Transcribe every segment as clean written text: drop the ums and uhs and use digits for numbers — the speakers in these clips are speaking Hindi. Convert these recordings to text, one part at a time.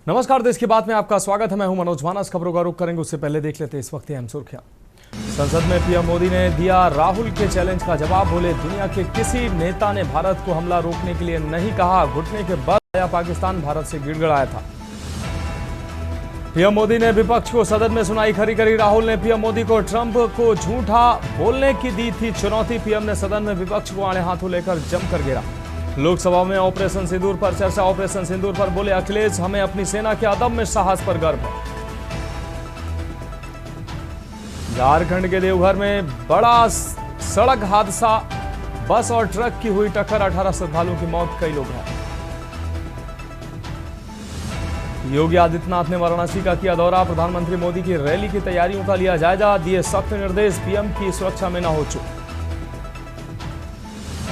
नमस्कार, देश की बात में आपका स्वागत है। मैं हूं मनोज मानस। खबरों का रुख करेंगे उससे पहले देख लेते हैं इस वक्त की अहम सुर्खियां। संसद में पीएम मोदी ने दिया राहुल के चैलेंज का जवाब। बोले, दुनिया के किसी नेता ने भारत को हमला रोकने के लिए नहीं कहा। घुटने के बल आया पाकिस्तान भारत से गिड़गिड़ाया था। पीएम मोदी ने विपक्ष को सदन में सुनाई खरी खरी। राहुल ने पीएम मोदी को ट्रंप को झूठा बोलने की दी थी चुनौती। पीएम ने सदन में विपक्ष को आड़े हाथों लेकर जमकर गिरा। लोकसभा में ऑपरेशन सिंदूर पर चर्चा। ऑपरेशन सिंदूर पर बोले अखिलेश, हमें अपनी सेना के अदम्य साहस पर गर्व है। झारखंड के देवघर में बड़ा सड़क हादसा। बस और ट्रक की हुई टक्कर, 18 श्रद्धालुओं की मौत, कई लोग हैं। योगी आदित्यनाथ ने वाराणसी का किया दौरा। प्रधानमंत्री मोदी की रैली की तैयारियों का लिया जायजा। दिए सख्त निर्देश, पीएम की सुरक्षा में न हो चूक।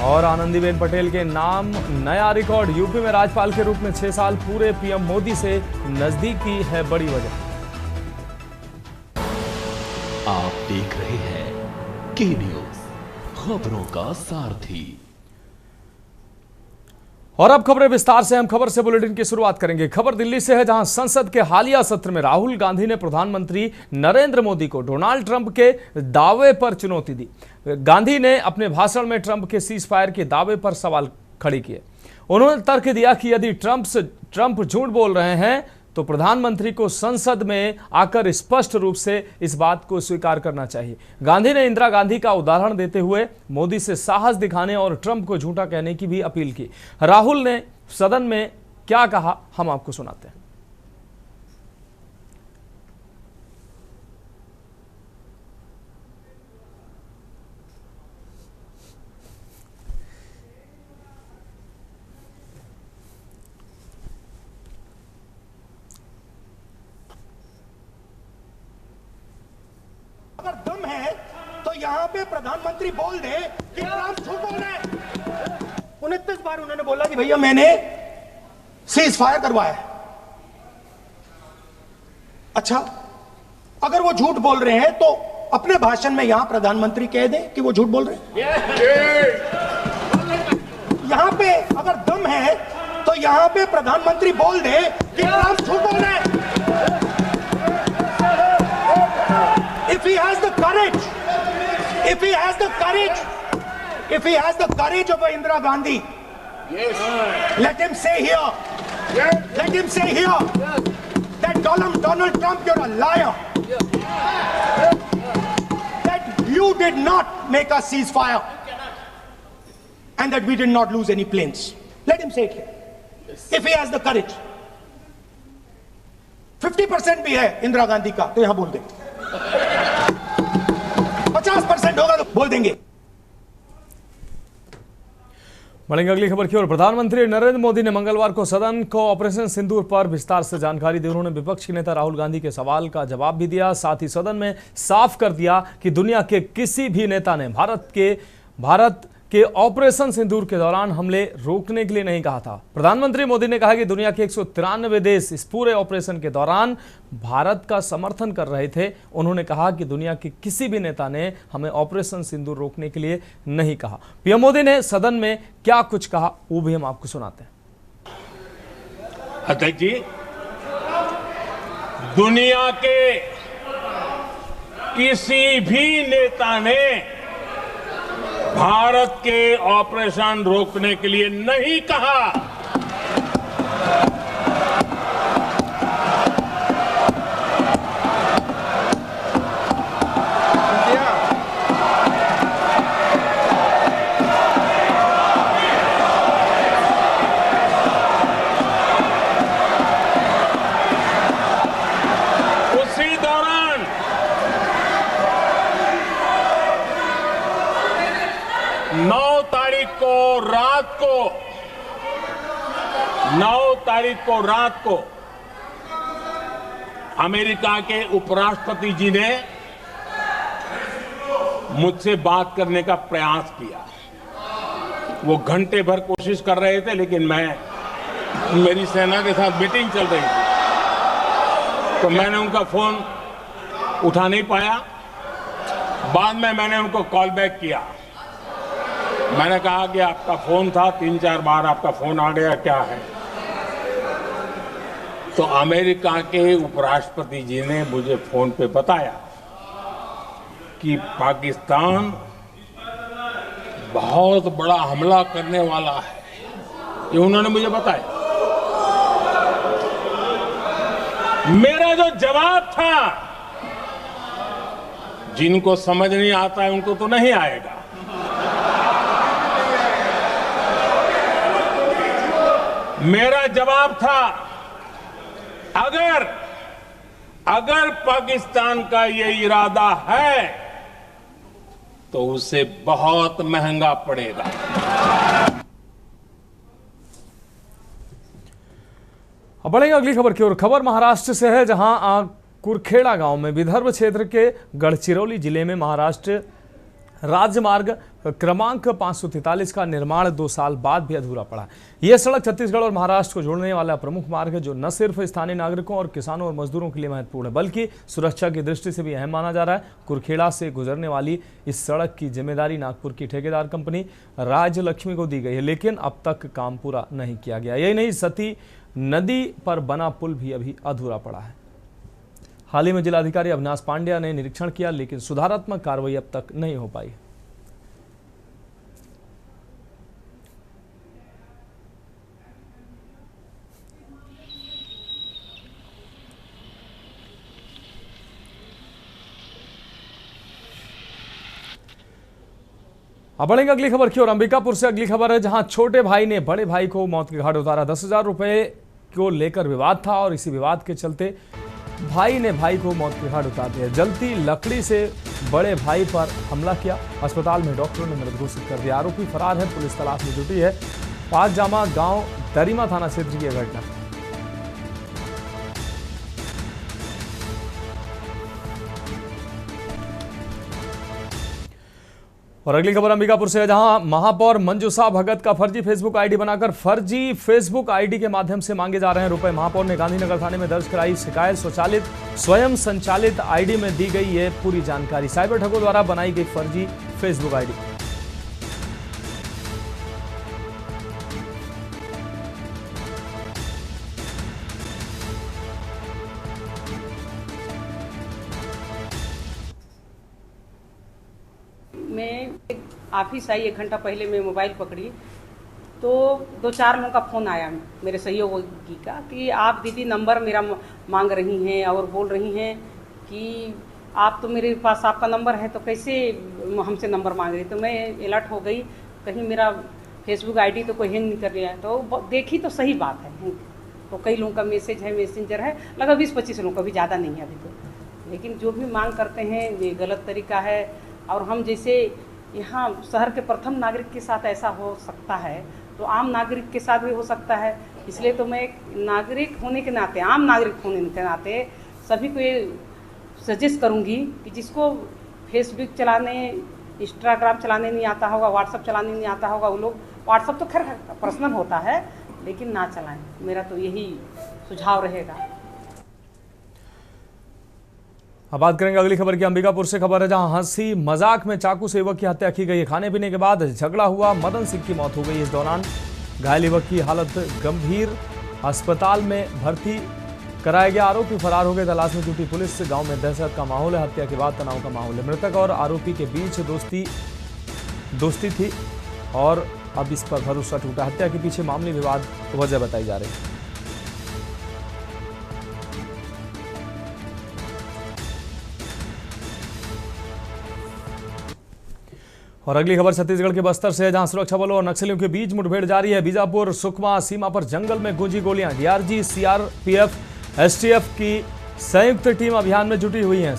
और आनंदीबेन पटेल के नाम नया रिकॉर्ड। यूपी में राज्यपाल के रूप में 6 साल पूरे। पीएम मोदी से नजदीकी है बड़ी वजह। आप देख रहे हैं के न्यूज, खबरों का सारथी। और अब खबरें विस्तार से। हम खबर से बुलेटिन की शुरुआत करेंगे। खबर दिल्ली से है, जहां संसद के हालिया सत्र में राहुल गांधी ने प्रधानमंत्री नरेंद्र मोदी को डोनाल्ड ट्रंप के दावे पर चुनौती दी। गांधी ने अपने भाषण में ट्रंप के सीज फायर के दावे पर सवाल खड़े किए। उन्होंने तर्क दिया कि यदि ट्रंप झूठ बोल रहे हैं तो प्रधानमंत्री को संसद में आकर स्पष्ट रूप से इस बात को स्वीकार करना चाहिए। गांधी ने इंदिरा गांधी का उदाहरण देते हुए मोदी से साहस दिखाने और ट्रंप को झूठा कहने की भी अपील की। राहुल ने सदन में क्या कहा, हम आपको सुनाते हैं। अगर दम है तो यहां पे प्रधानमंत्री बोल दे कि ट्रंप झूठ बोल रहे हैं। 29 बार उन्होंने बोला कि भैया मैंने सीज फायर करवाया। अच्छा, अगर वो झूठ बोल रहे हैं तो अपने भाषण में यहां प्रधानमंत्री कह दे कि वो झूठ बोल रहे हैं। यहां पे अगर दम है तो यहां पे प्रधानमंत्री बोल दे कि ट्रंप झूठ बोल रहे हैं। If he has the courage, if he has the courage of Indira Gandhi, yes, let him say here, yes, let him say here, yes, that Donald Trump, you're a liar, yes, that you did not make a ceasefire, and that we did not lose any planes. Let him say it here, yes, if he has the courage. 50% भी है इंदिरा गांधी का तो यहां बोल दे। 50% होगा तो बोल देंगे। बढ़ेंगे अगली खबर की ओर। प्रधानमंत्री नरेंद्र मोदी ने मंगलवार को सदन को ऑपरेशन सिंदूर पर विस्तार से जानकारी दी। उन्होंने विपक्ष के नेता राहुल गांधी के सवाल का जवाब भी दिया। साथ ही सदन में साफ कर दिया कि दुनिया के किसी भी नेता ने भारत के ऑपरेशन सिंदूर के दौरान हमले रोकने के लिए नहीं कहा था। प्रधानमंत्री मोदी ने कहा कि दुनिया के 193 देश इस पूरे ऑपरेशन के दौरान भारत का समर्थन कर रहे थे। उन्होंने कहा कि दुनिया के किसी भी नेता ने हमें ऑपरेशन सिंदूर रोकने के लिए नहीं कहा। पीएम मोदी ने सदन में क्या कुछ कहा, वो भी हम आपको सुनाते हैं। अध्यक्ष जी, दुनिया के किसी भी नेता ने भारत के ऑपरेशन रोकने के लिए नहीं कहा। उसी दौरान 9 तारीख को रात को अमेरिका के उपराष्ट्रपति जी ने मुझसे बात करने का प्रयास किया। वो घंटे भर कोशिश कर रहे थे, लेकिन मेरी सेना के साथ मीटिंग चल रही थी, तो मैंने उनका फोन उठा नहीं पाया। बाद में मैंने उनको कॉल बैक किया। मैंने कहा कि आपका फोन था, 3-4 बार आपका फोन आ गया, क्या है? तो अमेरिका के उपराष्ट्रपति जी ने मुझे फोन पे बताया कि पाकिस्तान बहुत बड़ा हमला करने वाला है, ये उन्होंने मुझे बताया। मेरा जो जवाब था, जिनको समझ नहीं आता है उनको तो नहीं आएगा। मेरा जवाब था, अगर पाकिस्तान का ये इरादा है तो उसे बहुत महंगा पड़ेगा। अब बढ़ेंगे अगली खबर की ओर। खबर महाराष्ट्र से है, जहां कुरखेड़ा गांव में विदर्भ क्षेत्र के गढ़चिरौली जिले में महाराष्ट्र राजमार्ग क्रमांक 543 का निर्माण 2 साल बाद भी अधूरा पड़ा। यह सड़क छत्तीसगढ़ और महाराष्ट्र को जोड़ने वाला प्रमुख मार्ग है, जो न सिर्फ स्थानीय नागरिकों और किसानों और मजदूरों के लिए महत्वपूर्ण है, बल्कि सुरक्षा की दृष्टि से भी अहम माना जा रहा है। कुरखेड़ा से गुजरने वाली इस सड़क की जिम्मेदारी नागपुर की ठेकेदार कंपनी राजलक्ष्मी को दी गई है, लेकिन अब तक काम पूरा नहीं किया गया। यही नहीं, सती नदी पर बना पुल भी अभी अधूरा पड़ा है। हाल ही में जिलाधिकारी अविनाश पांड्या ने निरीक्षण किया, लेकिन सुधारात्मक कार्रवाई अब तक नहीं हो पाई। अब बढ़ेंगे अगली खबर की ओर। अंबिकापुर से अगली खबर है, जहां छोटे भाई ने बड़े भाई को मौत के घाट उतारा। 10,000 रुपए को लेकर विवाद था और इसी विवाद के चलते भाई ने भाई को मौत के घाट उतार दिया। जलती लकड़ी से बड़े भाई पर हमला किया। अस्पताल में डॉक्टरों ने मृत घोषित कर दिया। आरोपी फरार है, पुलिस तलाश में जुटी है। पाकजामा गांव दरिमा थाना क्षेत्र की घटना। और अगली खबर अंबिकापुर से है, जहां महापौर मंजूषा भगत का फर्जी फेसबुक आईडी बनाकर फर्जी फेसबुक आईडी के माध्यम से मांगे जा रहे हैं रुपए। महापौर ने गांधीनगर थाने में दर्ज कराई शिकायत। स्वयं संचालित आईडी में दी गई ये पूरी जानकारी। साइबर ठगों द्वारा बनाई गई फर्जी फेसबुक आईडी। मैं ऑफिस आई, 1 घंटा पहले मैं मोबाइल पकड़ी तो 2-4 लोगों का फ़ोन आया मेरे सहयोगी का कि आप दीदी नंबर मेरा मांग रही हैं और बोल रही हैं कि आप तो मेरे पास आपका नंबर है तो कैसे हमसे नंबर मांग रही। तो मैं अलर्ट हो गई, कहीं मेरा फेसबुक आईडी तो कोई हैंग नहीं कर लिया है। तो देखी तो सही बात है, तो कई लोगों का मैसेज है, मैसेंजर है, लगभग 20-25 लोगों का, भी ज़्यादा नहीं है अभी तो। लेकिन जो भी मांग करते हैं ये गलत तरीका है। और हम जैसे यहाँ शहर के प्रथम नागरिक के साथ ऐसा हो सकता है तो आम नागरिक के साथ भी हो सकता है। इसलिए तो मैं एक नागरिक होने के नाते, आम नागरिक होने के नाते सभी को ये सजेस्ट करूँगी कि जिसको फेसबुक चलाने, इंस्टाग्राम चलाने नहीं आता होगा, व्हाट्सअप चलाने नहीं आता होगा, वो लोग, व्हाट्सअप तो खैर पर्सनल होता है लेकिन ना चलाएं। मेरा तो यही सुझाव रहेगा। अब बात करेंगे अगली खबर की। अंबिकापुर से खबर है, जहां हंसी मजाक में चाकू से युवक की हत्या की गई। खाने पीने के बाद झगड़ा हुआ, मदन सिंह की मौत हो गई। इस दौरान घायल युवक की हालत गंभीर, अस्पताल में भर्ती कराया गया। आरोपी फरार हो गए। तलाश में जुटी पुलिस। गांव में दहशत का माहौल है। हत्या के बाद तनाव का माहौल है। मृतक और आरोपी के बीच दोस्ती थी और अब इस पर भरोसा टूटा। हत्या के पीछे मामूली विवाद वजह बताई जा रही है। और अगली खबर छत्तीसगढ़ के बस्तर से है, जहां सुरक्षा बलों और नक्सलियों के बीच मुठभेड़ जारी है। बीजापुर सुकमा सीमा पर जंगल में गूंजी गोलियां। डीआरजी, सीआरपीएफ, एसटीएफ की संयुक्त टीम अभियान में जुटी हुई है।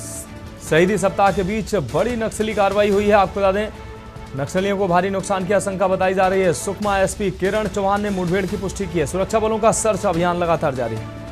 शहीदी सप्ताह के बीच बड़ी नक्सली कार्रवाई हुई है। आपको बता दें, नक्सलियों को भारी नुकसान की आशंका बताई जा रही है। सुकमा एसपी किरण चौहान ने मुठभेड़ की पुष्टि की है। सुरक्षा बलों का सर्च अभियान लगातार जारी है।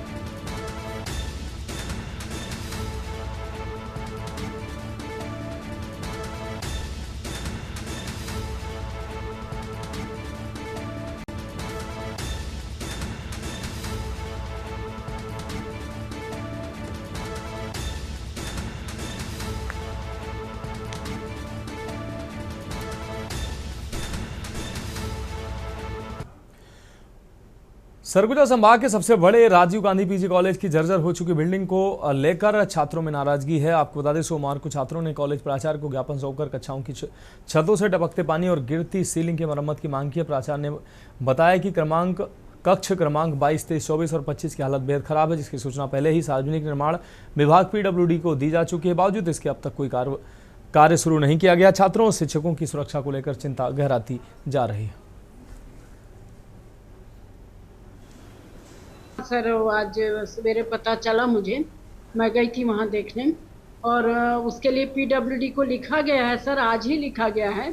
सरगुजा संभाग के सबसे बड़े राजीव गांधी पीजी कॉलेज की जर्जर हो चुकी बिल्डिंग को लेकर छात्रों में नाराजगी है। आपको बता दें, सोमवार को छात्रों ने कॉलेज प्राचार्य को ज्ञापन सौंपकर कक्षाओं की छतों से टपकते पानी और गिरती सीलिंग की मरम्मत की मांग की है। प्राचार्य ने बताया कि कक्ष क्रमांक 22, 23, 24 और 25 की हालत बेहद खराब है, जिसकी सूचना पहले ही सार्वजनिक निर्माण विभाग PWD को दी जा चुकी है। बावजूद इसके अब तक कोई कार्य शुरू नहीं किया गया। छात्रों और शिक्षकों की सुरक्षा को लेकर चिंता गहराती जा रही है। सर आज सवेरे पता चला मुझे, मैं गई थी वहाँ देखने और उसके लिए PWD को लिखा गया है सर, आज ही लिखा गया है।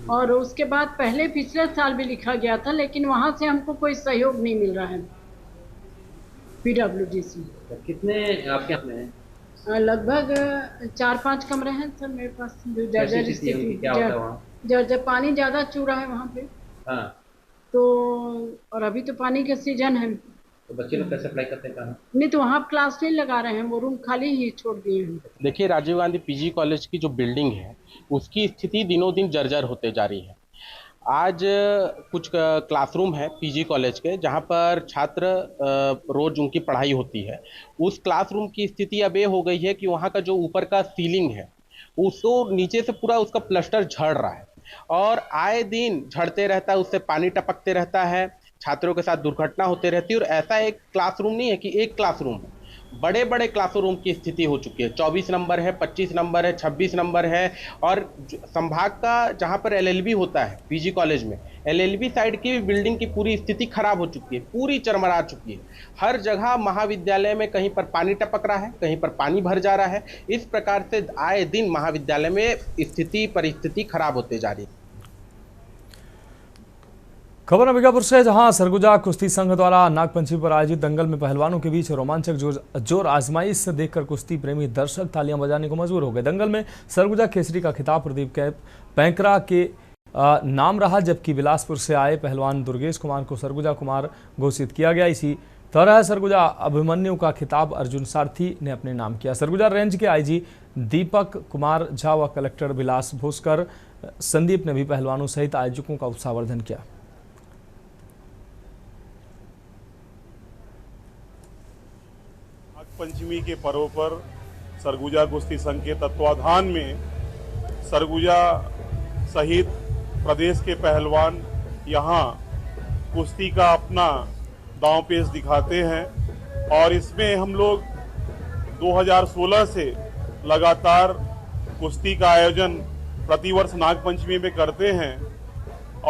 और उसके बाद पहले पिछले साल भी लिखा गया था, लेकिन वहाँ से हमको कोई सहयोग नहीं मिल रहा है PWD से। कितने आपके यहाँ हैं? लगभग 4-5 कमरे हैं सर मेरे पास। जर्जर स्थिति, जर्जर पानी ज़्यादा चू रहा है वहाँ पे। हाँ। तो और अभी तो पानी का सीजन है, तो बच्चे लोग कैसे अप्लाई करते हैं कहाँ? नहीं तो वहाँ क्लास नहीं लगा रहे हैं, वो रूम खाली ही छोड़ दिए हैं। देखिए, राजीव गांधी पीजी कॉलेज की जो बिल्डिंग है उसकी स्थिति दिनों दिन जर्जर होते जा रही है। आज कुछ क्लासरूम है पीजी कॉलेज के जहां पर छात्र रोज उनकी पढ़ाई होती है। उस क्लासरूम की स्थिति अब ये हो गई है कि वहां का जो ऊपर का सीलिंग है उसको नीचे से पूरा उसका प्लास्टर झड़ रहा है और आए दिन झड़ते रहता है, उससे पानी टपकते रहता है, छात्रों के साथ दुर्घटना होती रहती है। और ऐसा एक क्लासरूम नहीं है कि एक क्लासरूम है, बड़े बड़े क्लासरूम की स्थिति हो चुकी है। 24 नंबर है, 25 नंबर है, 26 नंबर है। और संभाग का जहां पर LLB होता है पीजी कॉलेज में, LLB साइड की भी बिल्डिंग की पूरी स्थिति खराब हो चुकी है, पूरी चरमरा चुकी है। हर जगह महाविद्यालय में कहीं पर पानी टपक रहा है, कहीं पर पानी भर जा रहा है। इस प्रकार से आए दिन महाविद्यालय में परिस्थिति खराब होते जा रही है। खबर अंबिकापुर से, जहां सरगुजा कुश्ती संघ द्वारा नागपंचमी पर आयोजित दंगल में पहलवानों के बीच रोमांचक जोर आजमाइश देखकर कुश्ती प्रेमी दर्शक तालियां बजाने को मजबूर हो गए। दंगल में सरगुजा केसरी का खिताब प्रदीप पैंकरा के नाम रहा, जबकि बिलासपुर से आए पहलवान दुर्गेश कुमार को सरगुजा कुमार घोषित किया गया। इसी तरह सरगुजा अभिमन्यु का खिताब अर्जुन सारथी ने अपने नाम किया। सरगुजा रेंज के IG दीपक कुमार झा व कलेक्टर बिलास भूस्कर संदीप ने भी पहलवानों सहित आयोजकों का उत्साहवर्धन किया। पंचमी के पर्व पर सरगुजा कुश्ती संघ के तत्वाधान में सरगुजा सहित प्रदेश के पहलवान यहाँ कुश्ती का अपना दांव पेच दिखाते हैं। और इसमें हम लोग 2016 से लगातार कुश्ती का आयोजन प्रतिवर्ष नागपंचमी में करते हैं।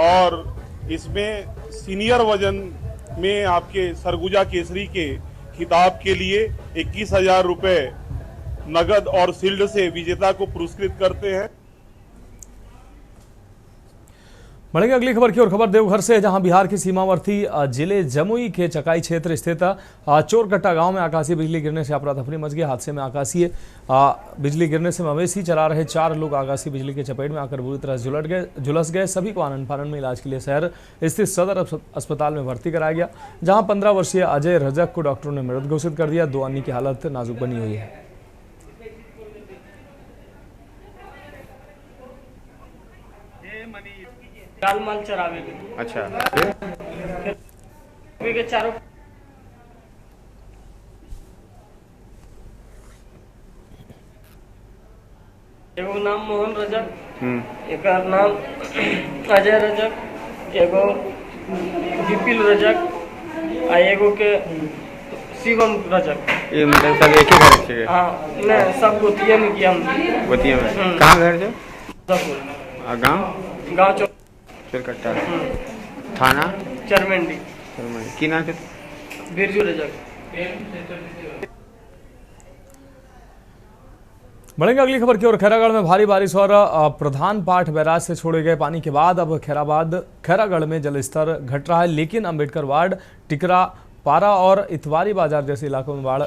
और इसमें सीनियर वजन में आपके सरगुजा केसरी के खिताब के लिए 21,000 रुपये नगद और शील्ड से विजेता को पुरस्कृत करते हैं। बढ़ेंगे अगली खबर की ओर। खबर देवघर से, जहां बिहार की सीमावर्ती जिले जमुई के चकाई क्षेत्र स्थित चोरकट्टा गांव में आकाशीय बिजली गिरने से अफरा तफरी मच गई। हादसे में आकाशीय बिजली गिरने से मवेशी चला रहे 4 लोग आकाशीय बिजली के चपेट में आकर बुरी तरह झुलस गए। सभी को आनंद फानन में इलाज के लिए शहर स्थित सदर अस्पताल में भर्ती कराया गया, जहाँ 15 वर्षीय अजय रजक को डॉक्टरों ने मृत घोषित कर दिया। 2 अन्य की हालत नाजुक बनी हुई है। गाल माल चरावे के। अच्छा, फिर के चारों एगो नाम मोहन रजक, एक नाम अजय रजक, एगो विपिल रजक आ एगो के शिवम रजक। ये मतलब सब एक ही घर से? हाँ, नहीं सब गोतिया में किया हम। गोतिया में कहाँ घर से? गाँव चोरकट्टा। थाना चरमंडी। की नाम से? बिरजू रजक। बढ़ेंगे अगली खबर की ओर। खैरागढ़ में भारी बारिश और प्रधान पाठ बैराज से छोड़े गए पानी के बाद अब खैरागढ़ में जलस्तर घट रहा है, लेकिन अंबेडकर वार्ड, टिकरा पारा और इतवारी बाजार जैसे इलाकों में बाढ़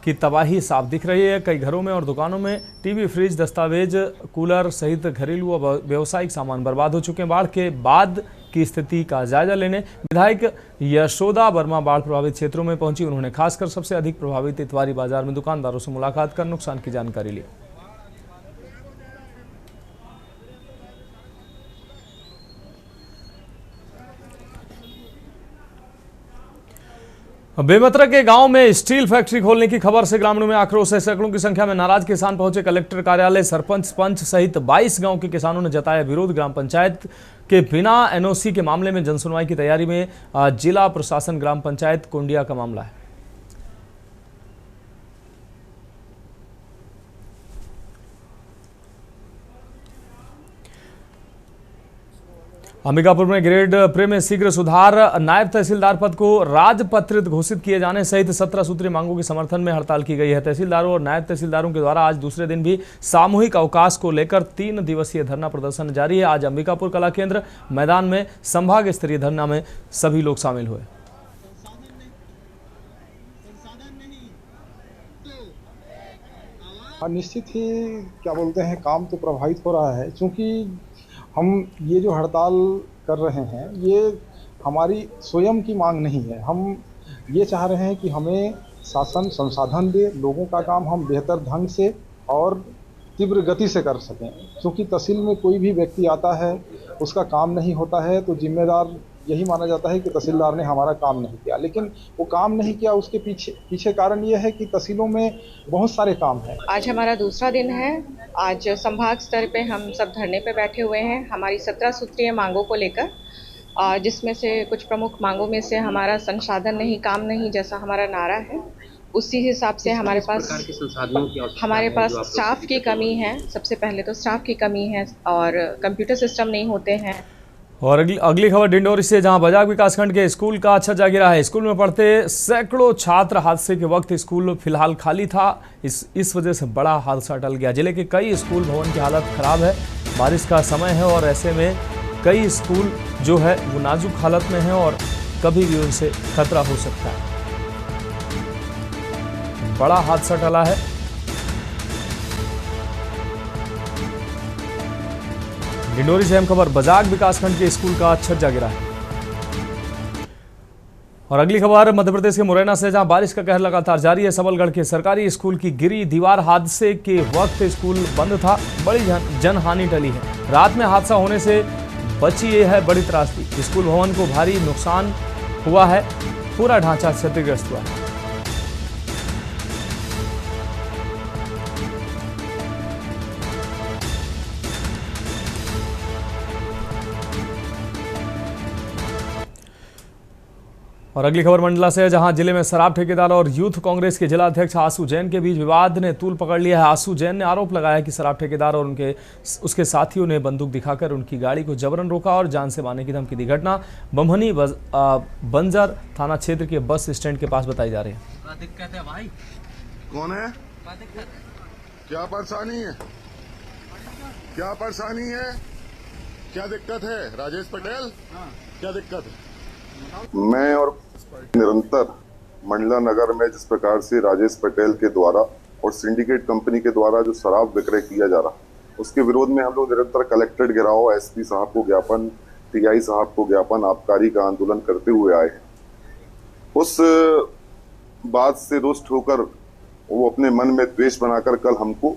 की तबाही साफ दिख रही है। कई घरों में और दुकानों में टीवी, फ्रिज, दस्तावेज, कूलर सहित घरेलू और व्यावसायिक सामान बर्बाद हो चुके हैं। बाढ़ के बाद की स्थिति का जायजा लेने विधायक यशोदा वर्मा बाढ़ प्रभावित क्षेत्रों में पहुंची। उन्होंने खासकर सबसे अधिक प्रभावित इतवारी बाजार में दुकानदारों से मुलाकात कर नुकसान की जानकारी ली। बेमतरा के गांव में स्टील फैक्ट्री खोलने की खबर से ग्रामीणों में आक्रोश है। सैकड़ों की संख्या में नाराज किसान पहुंचे कलेक्टर कार्यालय। सरपंच, पंच सहित 22 गांव के किसानों ने जताया विरोध। ग्राम पंचायत के बिना एनओसी के मामले में जनसुनवाई की तैयारी में जिला प्रशासन। ग्राम पंचायत कुंडिया का मामला है। अंबिकापुर में ग्रेड पे में शीघ्र सुधार, नायब तहसीलदार पद को राजपत्रित घोषित किए जाने सहित 17 सूत्रीय मांगों के समर्थन में हड़ताल की गई है। तहसीलदारों और नायब तहसीलदारों के द्वारा आज दूसरे दिन भी सामूहिक अवकाश को लेकर 3 दिवसीय धरना प्रदर्शन जारी है। आज अंबिकापुर कला केंद्र मैदान में संभाग स्तरीय धरना में सभी लोग शामिल हुए। निश्चित ही क्या बोलते हैं, काम तो प्रभावित हो रहा है, क्योंकि हम ये जो हड़ताल कर रहे हैं ये हमारी स्वयं की मांग नहीं है। हम ये चाह रहे हैं कि हमें शासन संसाधन दे, लोगों का काम हम बेहतर ढंग से और तीव्र गति से कर सकें। क्योंकि तहसील में कोई भी व्यक्ति आता है, उसका काम नहीं होता है तो जिम्मेदार यही माना जाता है कि तहसीलदार ने हमारा काम नहीं किया, लेकिन वो काम नहीं किया उसके पीछे कारण ये है कि तहसीलों में बहुत सारे काम हैं। आज हमारा दूसरा दिन है। आज संभाग स्तर पे हम सब धरने पे बैठे हुए हैं हमारी 17 सूत्रीय मांगों को लेकर, जिसमें से कुछ प्रमुख मांगों में से हमारा संसाधन नहीं, काम नहीं जैसा हमारा नारा है। उसी हिसाब से हमारे पास स्टाफ की कमी है। सबसे पहले तो स्टाफ की कमी है और कंप्यूटर सिस्टम नहीं होते हैं। और अगली खबर डिंडोरी से, जहां बजाग विकासखंड के स्कूल का छज्जा गिरा है। स्कूल में पढ़ते सैकड़ों छात्र, हादसे के वक्त स्कूल फिलहाल खाली था। इस वजह से बड़ा हादसा टल गया। जिले के कई स्कूल भवन की हालत खराब है। बारिश का समय है और ऐसे में कई स्कूल जो है वो नाजुक हालत में है और कभी भी उनसे खतरा हो सकता है। बड़ा हादसा टला है। डिंडोरी से अहम खबर, बजाग विकासखंड के स्कूल का छज्जा गिरा है। और अगली खबर मध्य प्रदेश के मुरैना से, जहां बारिश का कहर लगातार जारी है। सबलगढ़ के सरकारी स्कूल की गिरी दीवार, हादसे के वक्त स्कूल बंद था। बड़ी जनहानि टली है। रात में हादसा होने से बची ये है बड़ी त्रासदी। स्कूल भवन को भारी नुकसान हुआ है। पूरा ढांचा क्षतिग्रस्त हुआ है। और अगली खबर मंडला से है, जहां जिले में शराब ठेकेदार और यूथ कांग्रेस के जिला अध्यक्ष आशु जैन के बीच विवाद ने तूल पकड़ लिया है। आशु जैन ने आरोप लगाया कि शराब ठेकेदार और उसके साथियों ने बंदूक दिखाकर उनकी गाड़ी को जबरन रोका और जान से मारने की धमकी दी। घटना बम्हनी बंजर थाना क्षेत्र के बस स्टैंड के पास बताई जा रही है। दिक्कत है भाई? कौन है? क्या परेशानी है? क्या परेशानी है? क्या दिक्कत है? राजेश पटेल, क्या दिक्कत है? मैं और निरंतर मंडला नगर में जिस प्रकार से राजेश पटेल के द्वारा और सिंडिकेट कंपनी के द्वारा जो शराब विक्रय किया जा रहा, उसके विरोध में हम लोग निरंतर कलेक्ट्रेट घेराव, एसपी साहब को ज्ञापन, टीआई साहब को ज्ञापन, आबकारी का आंदोलन करते हुए आए हैं। उस बात से रुष्ट होकर वो अपने मन में द्वेष बनाकर कल हमको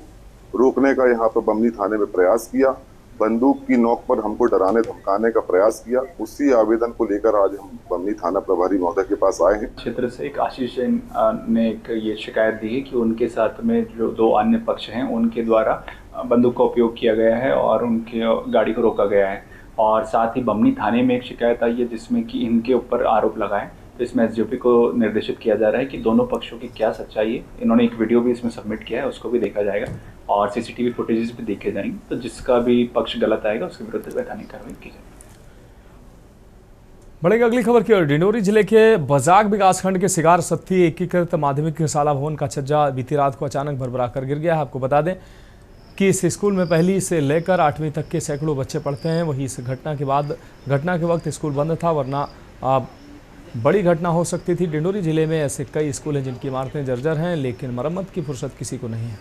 रोकने का यहाँ पर बमनी थाने में प्रयास किया। बंदूक की नोक पर हमको डराने धमकाने का प्रयास किया। उसी आवेदन को लेकर आज हम बमनी थाना प्रभारी महोदय के पास आए हैं। क्षेत्र से एक आशीष जैन ने एक ये शिकायत दी है कि उनके साथ में जो 2 अन्य पक्ष हैं उनके द्वारा बंदूक का उपयोग किया गया है और उनके गाड़ी को रोका गया है। और साथ ही बमनी थाने में एक शिकायत आई है जिसमें कि इनके ऊपर आरोप लगाए। तो इसमें एसडीओपी को निर्देशित किया जा रहा है कि दोनों पक्षों की क्या सच्चाई है। इन्होंने एक वीडियो भी इसमें सबमिट किया है, उसको भी देखा जाएगा और सीसीटीवी फुटेजेस भी देखे जाएंगे। तो जिसका भी पक्ष गलत आएगा उसके विरुद्ध वैधानिक कार्रवाई की जाएगी। बढ़ेगी अगली खबर की ओर। डिंडोरी जिले के बजाग विकासखंड के सिगार सत्ती एकीकृत माध्यमिक शाला भवन का छज्जा बीती रात को अचानक भरभरा कर गिर गया है। आपको बता दें कि इस स्कूल में पहली से लेकर 8वीं तक के सैकड़ों बच्चे पढ़ते हैं। वहीं इस घटना के वक्त स्कूल बंद था, वरना बड़ी घटना हो सकती थी। डिंडोरी जिले में ऐसे कई स्कूल हैं जिनकी इमारतें जर्जर हैं, लेकिन मरम्मत की फुर्सत किसी को नहीं है।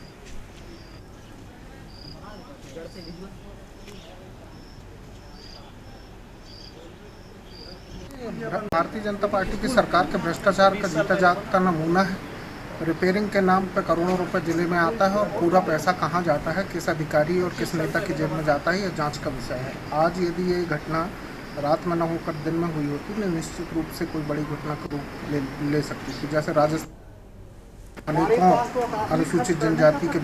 भारतीय जनता पार्टी की सरकार के भ्रष्टाचार का जीता जागता नमूना है। रिपेयरिंग के नाम पर करोड़ों रुपए जिले में आता है और पूरा पैसा कहाँ जाता है, किस अधिकारी और किस नेता की जेब में जाता है, यह जांच का विषय है। आज यदि ये घटना रात में न होकर दिन में हुई होती तो निश्चित रूप से कोई बड़ी घटना का रूप ले सकती थी। जैसे राजस्थान अनेकों अनुसूचित जनजाति के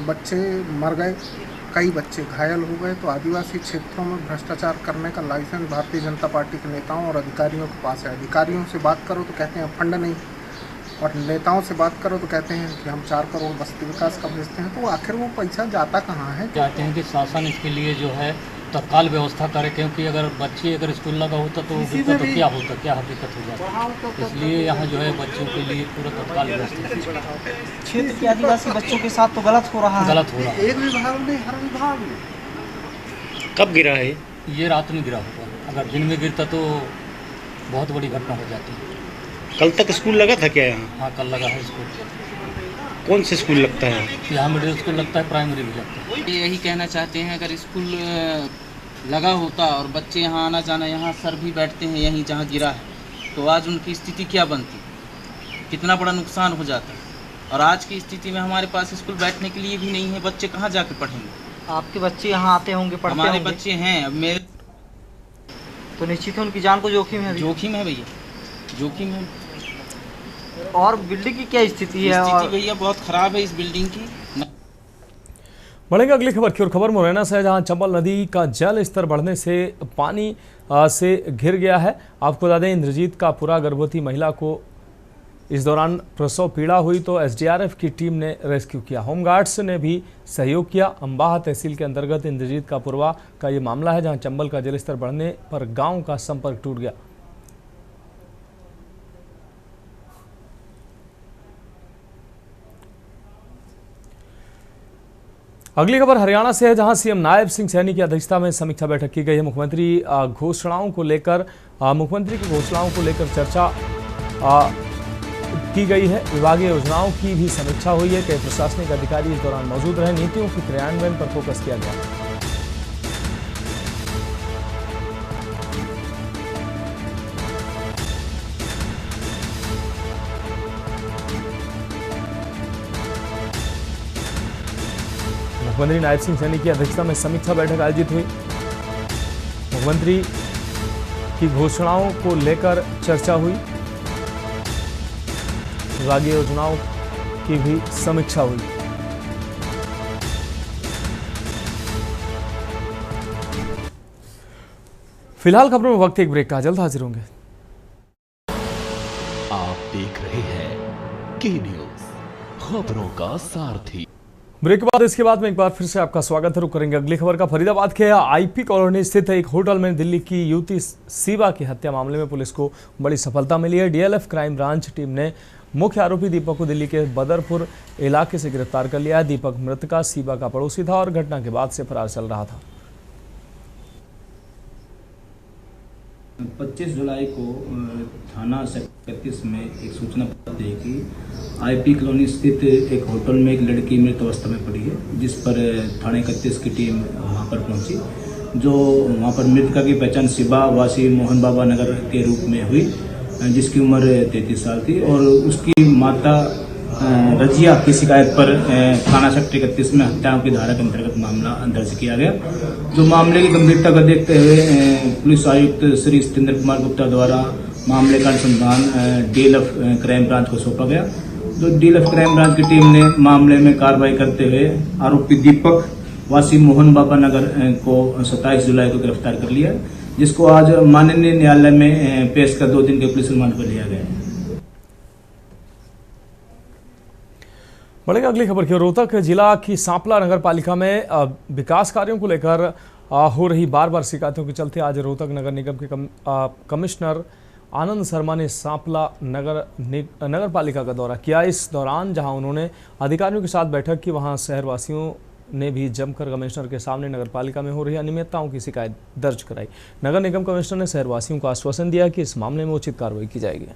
बच्चे मर गए, कई बच्चे घायल हो गए। तो आदिवासी क्षेत्रों में भ्रष्टाचार करने का लाइसेंस भारतीय जनता पार्टी के नेताओं और अधिकारियों के पास है। अधिकारियों से बात करो तो कहते हैं फंड नहीं, और नेताओं से बात करो तो कहते हैं कि हम 4 करोड़ बस्ती विकास का भेजते हैं। तो आखिर वो पैसा जाता कहाँ है? चाहते हैं कि शासन इसके लिए जो है तत्काल व्यवस्था करे, क्योंकि अगर बच्चे अगर स्कूल लगा होता तो गिरता तो क्या होता, क्या हकीकत हो जाती। इसलिए यहाँ जो है बच्चों के लिए पूरा तत्काल व्यवस्था। क्षेत्र के आदिवासी बच्चों के साथ तो गलत हो रहा है। गलत हो रहा है। एक विभाग में, हर विभाग में। कब गिरा है ये? रात में गिरा होगा। अगर दिन में गिरता तो बहुत बड़ी घटना हो जाती है। कल तक स्कूल लगा था क्या यहाँ? हाँ, कल लगा है स्कूल। कौन से स्कूल लगता है? यहाँ मिडिल स्कूल लगता है, प्राइमरी भी लगता है। यही कहना चाहते हैं, अगर स्कूल लगा होता और बच्चे यहाँ आना जाना, यहाँ सर भी बैठते हैं यहीं जहाँ गिरा है, तो आज उनकी स्थिति क्या बनती, कितना बड़ा नुकसान हो जाता। और आज की स्थिति में हमारे पास स्कूल बैठने के लिए भी नहीं है, बच्चे कहाँ जाके पढ़ेंगे? आपके बच्चे यहाँ आते होंगे, पढ़ते हमारे होंगे। बच्चे हैं, अब मेरे तो निश्चित है उनकी जान को जोखिम है। जोखिम है भैया, जोखिम है। और बिल्डिंग की क्या स्थिति है? स्थिति भैया बहुत खराब है इस बिल्डिंग की। बढ़ेंगे अगली खबर की ओर। खबर मुरैना से है, जहां चंबल नदी का जल स्तर बढ़ने से पानी से घिर गया है। आपको बता दें, इंद्रजीत का पूरा गर्भवती महिला को इस दौरान प्रसव पीड़ा हुई तो एसडीआरएफ की टीम ने रेस्क्यू किया। होमगार्ड्स ने भी सहयोग किया। अंबाह तहसील के अंतर्गत इंद्रजीत का पूर्वा का ये मामला है, जहां चंबल का जलस्तर बढ़ने पर गांव का संपर्क टूट गया। अगली खबर हरियाणा से है, जहां सीएम नायब सिंह सैनी की अध्यक्षता में समीक्षा बैठक की गई है। मुख्यमंत्री की घोषणाओं को लेकर चर्चा की गई है। विभागीय योजनाओं की भी समीक्षा हुई है। कई प्रशासनिक अधिकारी इस दौरान मौजूद रहे। नीतियों के क्रियान्वयन पर फोकस किया गया। मुख्यमंत्री नायब सिंह सैनी की अध्यक्षता में समीक्षा बैठक आयोजित हुई। मुख्यमंत्री की घोषणाओं को लेकर चर्चा हुई। विभागीय योजनाओं की भी समीक्षा हुई। फिलहाल खबरों में वक्त एक ब्रेक का, जल्द हाजिर होंगे। आप देख रहे हैं के न्यूज, खबरों का सारथी। ब्रेक के बाद इसके बाद में एक बार फिर से आपका स्वागत है। रुक करेंगे अगली खबर का। फरीदाबाद के आईपी कॉलोनी स्थित एक होटल में दिल्ली की युवती शिवा की हत्या मामले में पुलिस को बड़ी सफलता मिली है। डीएलएफ क्राइम ब्रांच टीम ने मुख्य आरोपी दीपक को दिल्ली के बदरपुर इलाके से गिरफ्तार कर लिया है। दीपक मृतका शिवा का पड़ोसी था और घटना के बाद से फरार चल रहा था। 25 जुलाई को थाना सेक्टर 31 में एक सूचना प्राप्त है कि आईपी कॉलोनी स्थित एक होटल में एक लड़की मृत अवस्था में पड़ी है, जिस पर थाने 31 की टीम वहां पर पहुंची। जो वहां पर मृतका की पहचान शिवा वासी मोहन बाबा नगर के रूप में हुई, जिसकी उम्र 33 साल थी। और उसकी माता रजिया की शिकायत पर थाना सेक्टर 31 में हत्याओं की धारा के अंतर्गत मामला दर्ज किया गया। जो मामले की गंभीरता को देखते हुए पुलिस आयुक्त श्री सत्येंद्र कुमार गुप्ता द्वारा मामले का अनुसंधान डीएलएफ क्राइम ब्रांच को सौंपा गया। जो डीएलएफ क्राइम ब्रांच की टीम ने मामले में कार्रवाई करते हुए आरोपी दीपक वासी मोहन बाबा नगर को 27 जुलाई को गिरफ्तार कर लिया, जिसको आज माननीय न्यायालय में पेश कर 2 दिन के पुलिस रिमांड पर लिया गया है। बढ़ेगा अगली खबर की। रोहतक जिला की सांपला नगर पालिका में विकास कार्यों को लेकर हो रही बार बार शिकायतों के चलते आज रोहतक नगर निगम के कमिश्नर आनंद शर्मा ने सांपला नगर पालिका का दौरा किया। इस दौरान जहां उन्होंने अधिकारियों के साथ बैठक की, वहां शहरवासियों ने भी जमकर कमिश्नर के सामने नगर पालिका में हो रही अनियमितताओं की शिकायत दर्ज कराई। नगर निगम कमिश्नर ने शहरवासियों को आश्वासन दिया कि इस मामले में उचित कार्रवाई की जाएगी।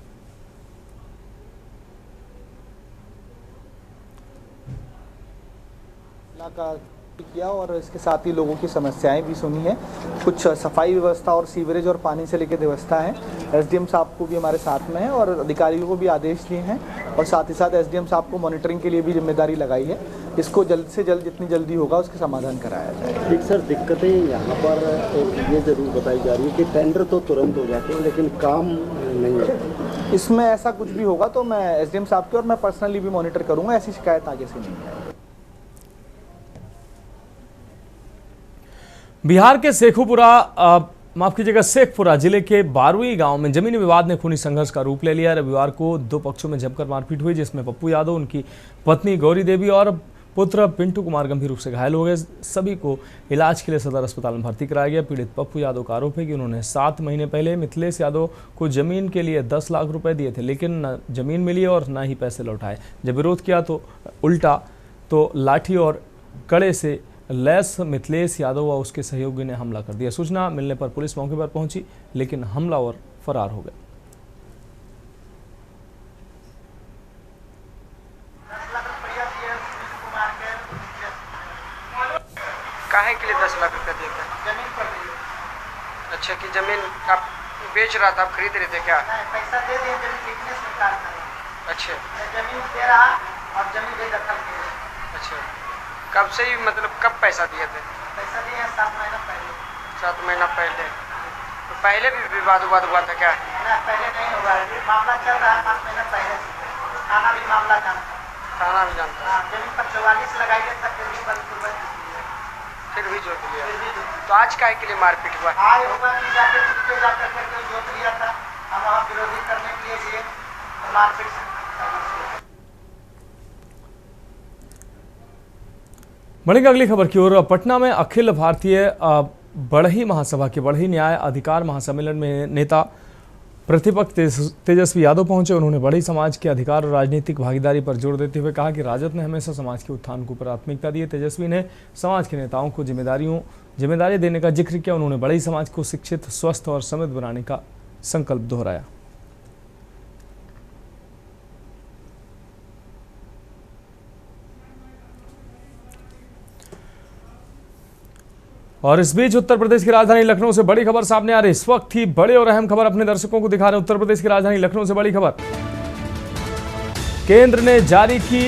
का किया और इसके साथ ही लोगों की समस्याएं भी सुनी है। कुछ सफाई व्यवस्था और सीवरेज और पानी से लेकर व्यवस्था है। एसडीएम साहब को भी हमारे साथ में है और अधिकारियों को भी आदेश दिए हैं और साथ ही साथ एसडीएम साहब को मॉनिटरिंग के लिए भी जिम्मेदारी लगाई है। इसको जल्द से जल्द जितनी जल्दी होगा उसके समाधान कराया जाए। एक सर दिक्कतें यहाँ पर ये जरूर बताई जा रही है कि टेंडर तो तुरंत हो जाते हैं लेकिन काम नहीं है। इसमें ऐसा कुछ भी होगा तो मैं एसडीएम साहब के और मैं पर्सनली भी मॉनिटर करूंगा, ऐसी शिकायत आगे से नहीं है। बिहार के माफ कीजिएगा शेखपुरा जिले के बारुई गांव में जमीनी विवाद ने खूनी संघर्ष का रूप ले लिया। रविवार को दो पक्षों में जमकर मारपीट हुई, जिसमें पप्पू यादव, उनकी पत्नी गौरी देवी और पुत्र पिंटू कुमार गंभीर रूप से घायल हो गए। सभी को इलाज के लिए सदर अस्पताल में भर्ती कराया गया। पीड़ित पप्पू यादव का आरोप है कि उन्होंने 7 महीने पहले मिथिलेश यादव को जमीन के लिए 10 लाख रुपए दिए थे, लेकिन न जमीन मिली और न ही पैसे लौटाए। जब विरोध किया तो उल्टा तो लाठी और कड़े से लैस मिथिलेश यादव व उसके सहयोगी ने हमला कर दिया। सूचना मिलने पर पुलिस मौके पर पहुंची, लेकिन हमलावर फरार हो गए। काहे के लिए 10 लाख रुपया दिए थे? जमीन पर दिए। अच्छा, कि जमीन आप बेच रहा था, आप खरीद रहे थे क्या? नहीं, पैसा दे दिए, जमीन बिजनेस में कार्य करें। अच्छा, जमीन दे रहा और जमीन बेदखल की। अच्छा, कब से ही मतलब कब पैसा दिए थे? पैसा दिए हैं 7 महीना पहले। 7 महीना पहले। तो पहले भी विवाद हुआ था क्या? नहीं, पहले नहीं हुआ, मामला चल रहा है 5 महीना पहले से। थाना भी मामला जानता है। थाना भी जानता है। जमीन पर 44 लगाइए तक फिर भी जोत लिया। तो आज काहे के लिए मारपीट हुआ? आज होगा कि जाके पे जाकर के जोत लिया था, हम वहाँ विरोधी करने के लिए तो मारपीट। बढ़ेंगे अगली खबर की ओर। पटना में अखिल भारतीय बढ़ई महासभा के बढ़ई न्याय अधिकार महासम्मेलन में नेता प्रतिपक्ष तेजस्वी यादव पहुंचे। उन्होंने बढ़ई समाज के अधिकार और राजनीतिक भागीदारी पर जोर देते हुए कहा कि राजद ने हमेशा समाज के उत्थान को प्राथमिकता दी है। तेजस्वी ने समाज के नेताओं को जिम्मेदारी देने का जिक्र किया। उन्होंने बढ़ई समाज को शिक्षित, स्वस्थ और समृद्ध बनाने का संकल्प दोहराया। और इस बीच उत्तर प्रदेश की राजधानी लखनऊ से बड़ी खबर सामने आ रही। इस वक्त ही बड़े और अहम खबर अपने दर्शकों को दिखा रहे हैं। उत्तर प्रदेश की राजधानी लखनऊ से बड़ी खबर। केंद्र ने जारी की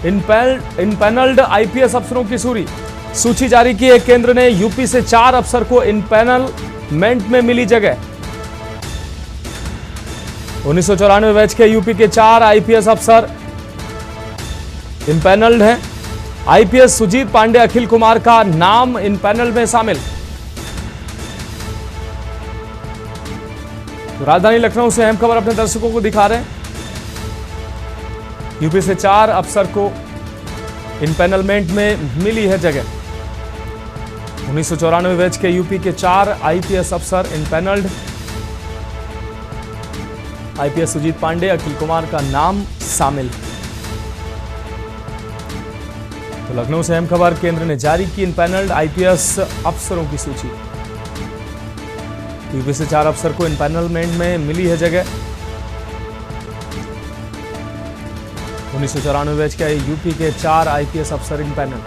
इनपैनल्ड आईपीएस अफसरों की सूची जारी की है। केंद्र ने यूपी से 4 अफसर को इनपैनलमेंट में मिली जगह। 1994 बैच के यूपी के 4 आईपीएस अफसर इनपैनल्ड हैं। आईपीएस सुजीत पांडे, अखिल कुमार का नाम इन पैनल में शामिल। तो राजधानी लखनऊ से अहम खबर अपने दर्शकों को दिखा रहे हैं। यूपी से 4 अफसर को इनपैनलमेंट में मिली है जगह। 1994 बैच के यूपी के 4 आईपीएस अफसर इनपैनल्ड। आईपीएस सुजीत पांडे, अखिल कुमार का नाम शामिल। तो लखनऊ से अहम खबर, केंद्र ने जारी की इनपैनल्ड आईपीएस अफसरों की सूची। यूपी से 4 अफसर को इनपैनलमेंट में मिली है जगह। 1994 बैच के यूपी के 4 आईपीएस अफसर इनपैनल।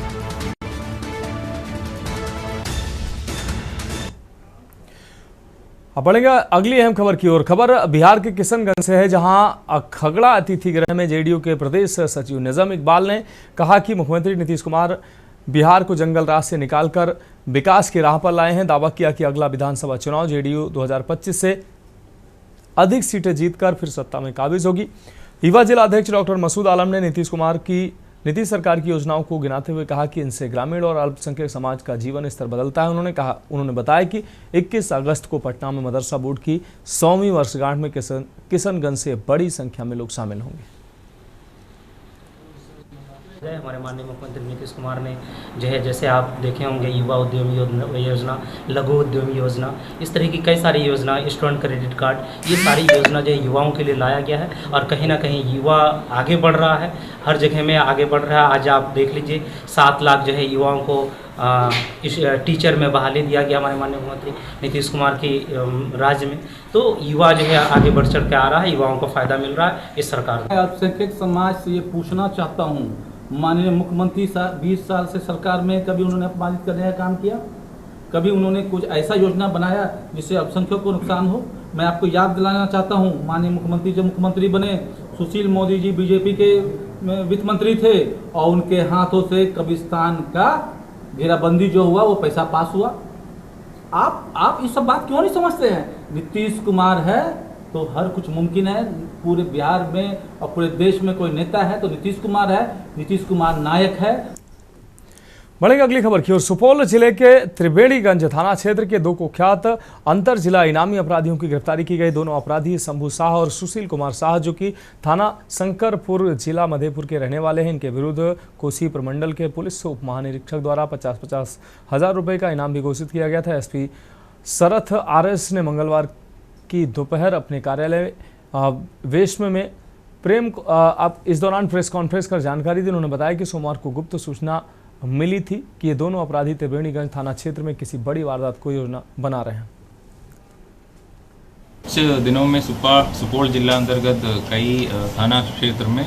अब बढ़ेंगे अगली अहम खबर की ओर। खबर बिहार के किशनगंज से है, जहां खगड़ा अतिथि गृह में जेडीयू के प्रदेश सचिव निजाम इकबाल ने कहा कि मुख्यमंत्री नीतीश कुमार बिहार को जंगल राज से निकालकर विकास की राह पर लाए हैं। दावा किया कि अगला विधानसभा चुनाव जेडीयू 2025 से अधिक सीटें जीतकर फिर सत्ता में काबिज होगी। युवा जिला अध्यक्ष डॉक्टर मसूद आलम ने नीतीश सरकार की योजनाओं को गिनाते हुए कहा कि इनसे ग्रामीण और अल्पसंख्यक समाज का जीवन स्तर बदलता है। उन्होंने बताया कि 21 अगस्त को पटना में मदरसा बोर्ड की 100वीं वर्षगांठ में किशनगंज से बड़ी संख्या में लोग शामिल होंगे। हमारे माननीय मुख्यमंत्री नीतीश कुमार ने जो है, जैसे आप देखे होंगे, युवा उद्यमी योजना, लघु उद्यमी योजना, इस तरह की कई सारी योजना, स्टूडेंट क्रेडिट कार्ड, ये सारी योजना जो है युवाओं के लिए लाया गया है। और कहीं ना कहीं युवा आगे बढ़ रहा है, हर जगह में आगे बढ़ रहा है। आज आप देख लीजिए 7 लाख जो है युवाओं को इस टीचर में बहाली दिया गया हमारे माननीय मुख्यमंत्री नीतीश कुमार की राज्य में। तो युवा जो है आगे बढ़ चढ़ के आ रहा है, युवाओं को फ़ायदा मिल रहा है इस सरकार में। अल्पसंख्यक समाज से ये पूछना चाहता हूँ, माननीय मुख्यमंत्री 20 साल से सरकार में कभी उन्होंने अपमानित करने का काम किया? कभी उन्होंने कुछ ऐसा योजना बनाया जिससे अल्पसंख्यकों को नुकसान हो? मैं आपको याद दिलाना चाहता हूँ, माननीय मुख्यमंत्री जब मुख्यमंत्री बने, सुशील मोदी जी बीजेपी के वित्त मंत्री थे और उनके हाथों से कब्रिस्तान का घेराबंदी जो हुआ वो पैसा पास हुआ। आप ये सब बात क्यों नहीं समझते हैं? नीतीश कुमार है तो हर कुछ मुमकिन है। पूरे बिहार में और पूरे देश में कोई नेता है तो नीतीश कुमार है। नीतीश कुमार नायक है। बढ़ेगा अगली खबर की ओर। सुपौल जिले के त्रिवेणीगंज थाना क्षेत्र के दो कुख्यात अंतर जिला इनामी अपराधियों की गिरफ्तारी की गई। दोनों अपराधी शंभू शाह और सुशील कुमार शाह, जो कि थाना शंकरपुर जिला मधेपुर के रहने वाले हैं। इनके विरुद्ध कोसी प्रमंडल के पुलिस उप महानिरीक्षक द्वारा 50-50 हज़ार रुपये का इनाम भी घोषित किया गया था। एसपी शरथ आरएस ने मंगलवार की दोपहर अपने कार्यालय वेश्म में इस दौरान प्रेस कॉन्फ्रेंस कर जानकारी दी। उन्होंने बताया कि सोमवार को गुप्त सूचना मिली थी कि ये दोनों अपराधी त्रिवेणीगंज थाना क्षेत्र में किसी बड़ी वारदात को योजना बना रहे हैं। कुछ दिनों में सुपौल जिला अंतर्गत कई थाना क्षेत्र में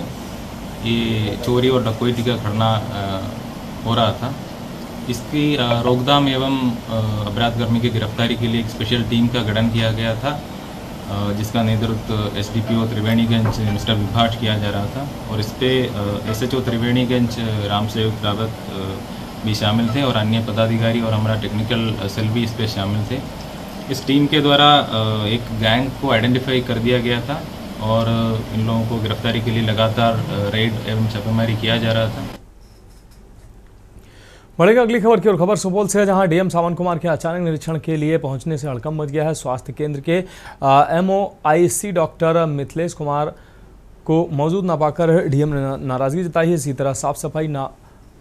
ये चोरी और डकैती का घटना हो रहा था। इसकी रोकथाम एवं अपराधकर्मी की गिरफ्तारी के लिए एक स्पेशल टीम का गठन किया गया था, जिसका नेतृत्व एसडीपीओ त्रिवेणीगंज मिस्टर विभाष किया जा रहा था। और इस पे एसएचओ त्रिवेणीगंज रामसेवक रावत भी शामिल थे और अन्य पदाधिकारी और हमारा टेक्निकल सेल भी इस पे शामिल थे। इस टीम के द्वारा एक गैंग को आइडेंटिफाई कर दिया गया था और इन लोगों को गिरफ्तारी के लिए लगातार रेड एवं छापेमारी किया जा रहा था। बढ़ेगा अगली खबर की ओर। खबर सुपौल से है, जहां डीएम सावन कुमार के अचानक निरीक्षण के लिए पहुंचने से हड़कंप मच गया है। स्वास्थ्य केंद्र के एमओआईसी डॉक्टर मिथिलेश कुमार को मौजूद ना पाकर डीएम ने नाराजगी जताई है। इसी तरह साफ सफाई ना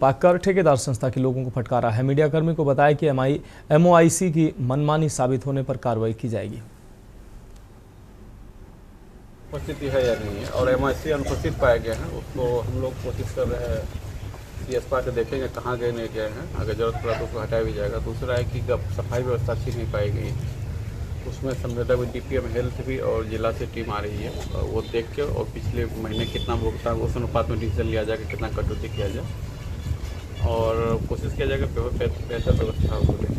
पाकर ठेकेदार संस्था के लोगों को फटकारा है। मीडियाकर्मी को बताया कि एमओआईसी की मनमानी साबित होने पर कार्रवाई की जाएगी। उपस्थिति है या नहीं है और एमओआईसी अनुपस्थित पाया गया है, उसको हम लोग कोशिश कर रहे हैं कि एस पार्ट देखेंगे कहाँ गए नहीं गए हैं, अगर जरूरत पड़ा तो उसको हटाया भी जाएगा। दूसरा है कि सफाई व्यवस्था अच्छी नहीं पाई गई, उसमें संवेदक में डीपीएम हेल्थ भी और जिला से टीम आ रही है, वो देख के और पिछले महीने कितना भुगतान उस अनुपात में डिसीजन लिया जाएगा, कितना कटौती किया जाए और कोशिश किया जाएगा बेहतर व्यवस्था हो सके।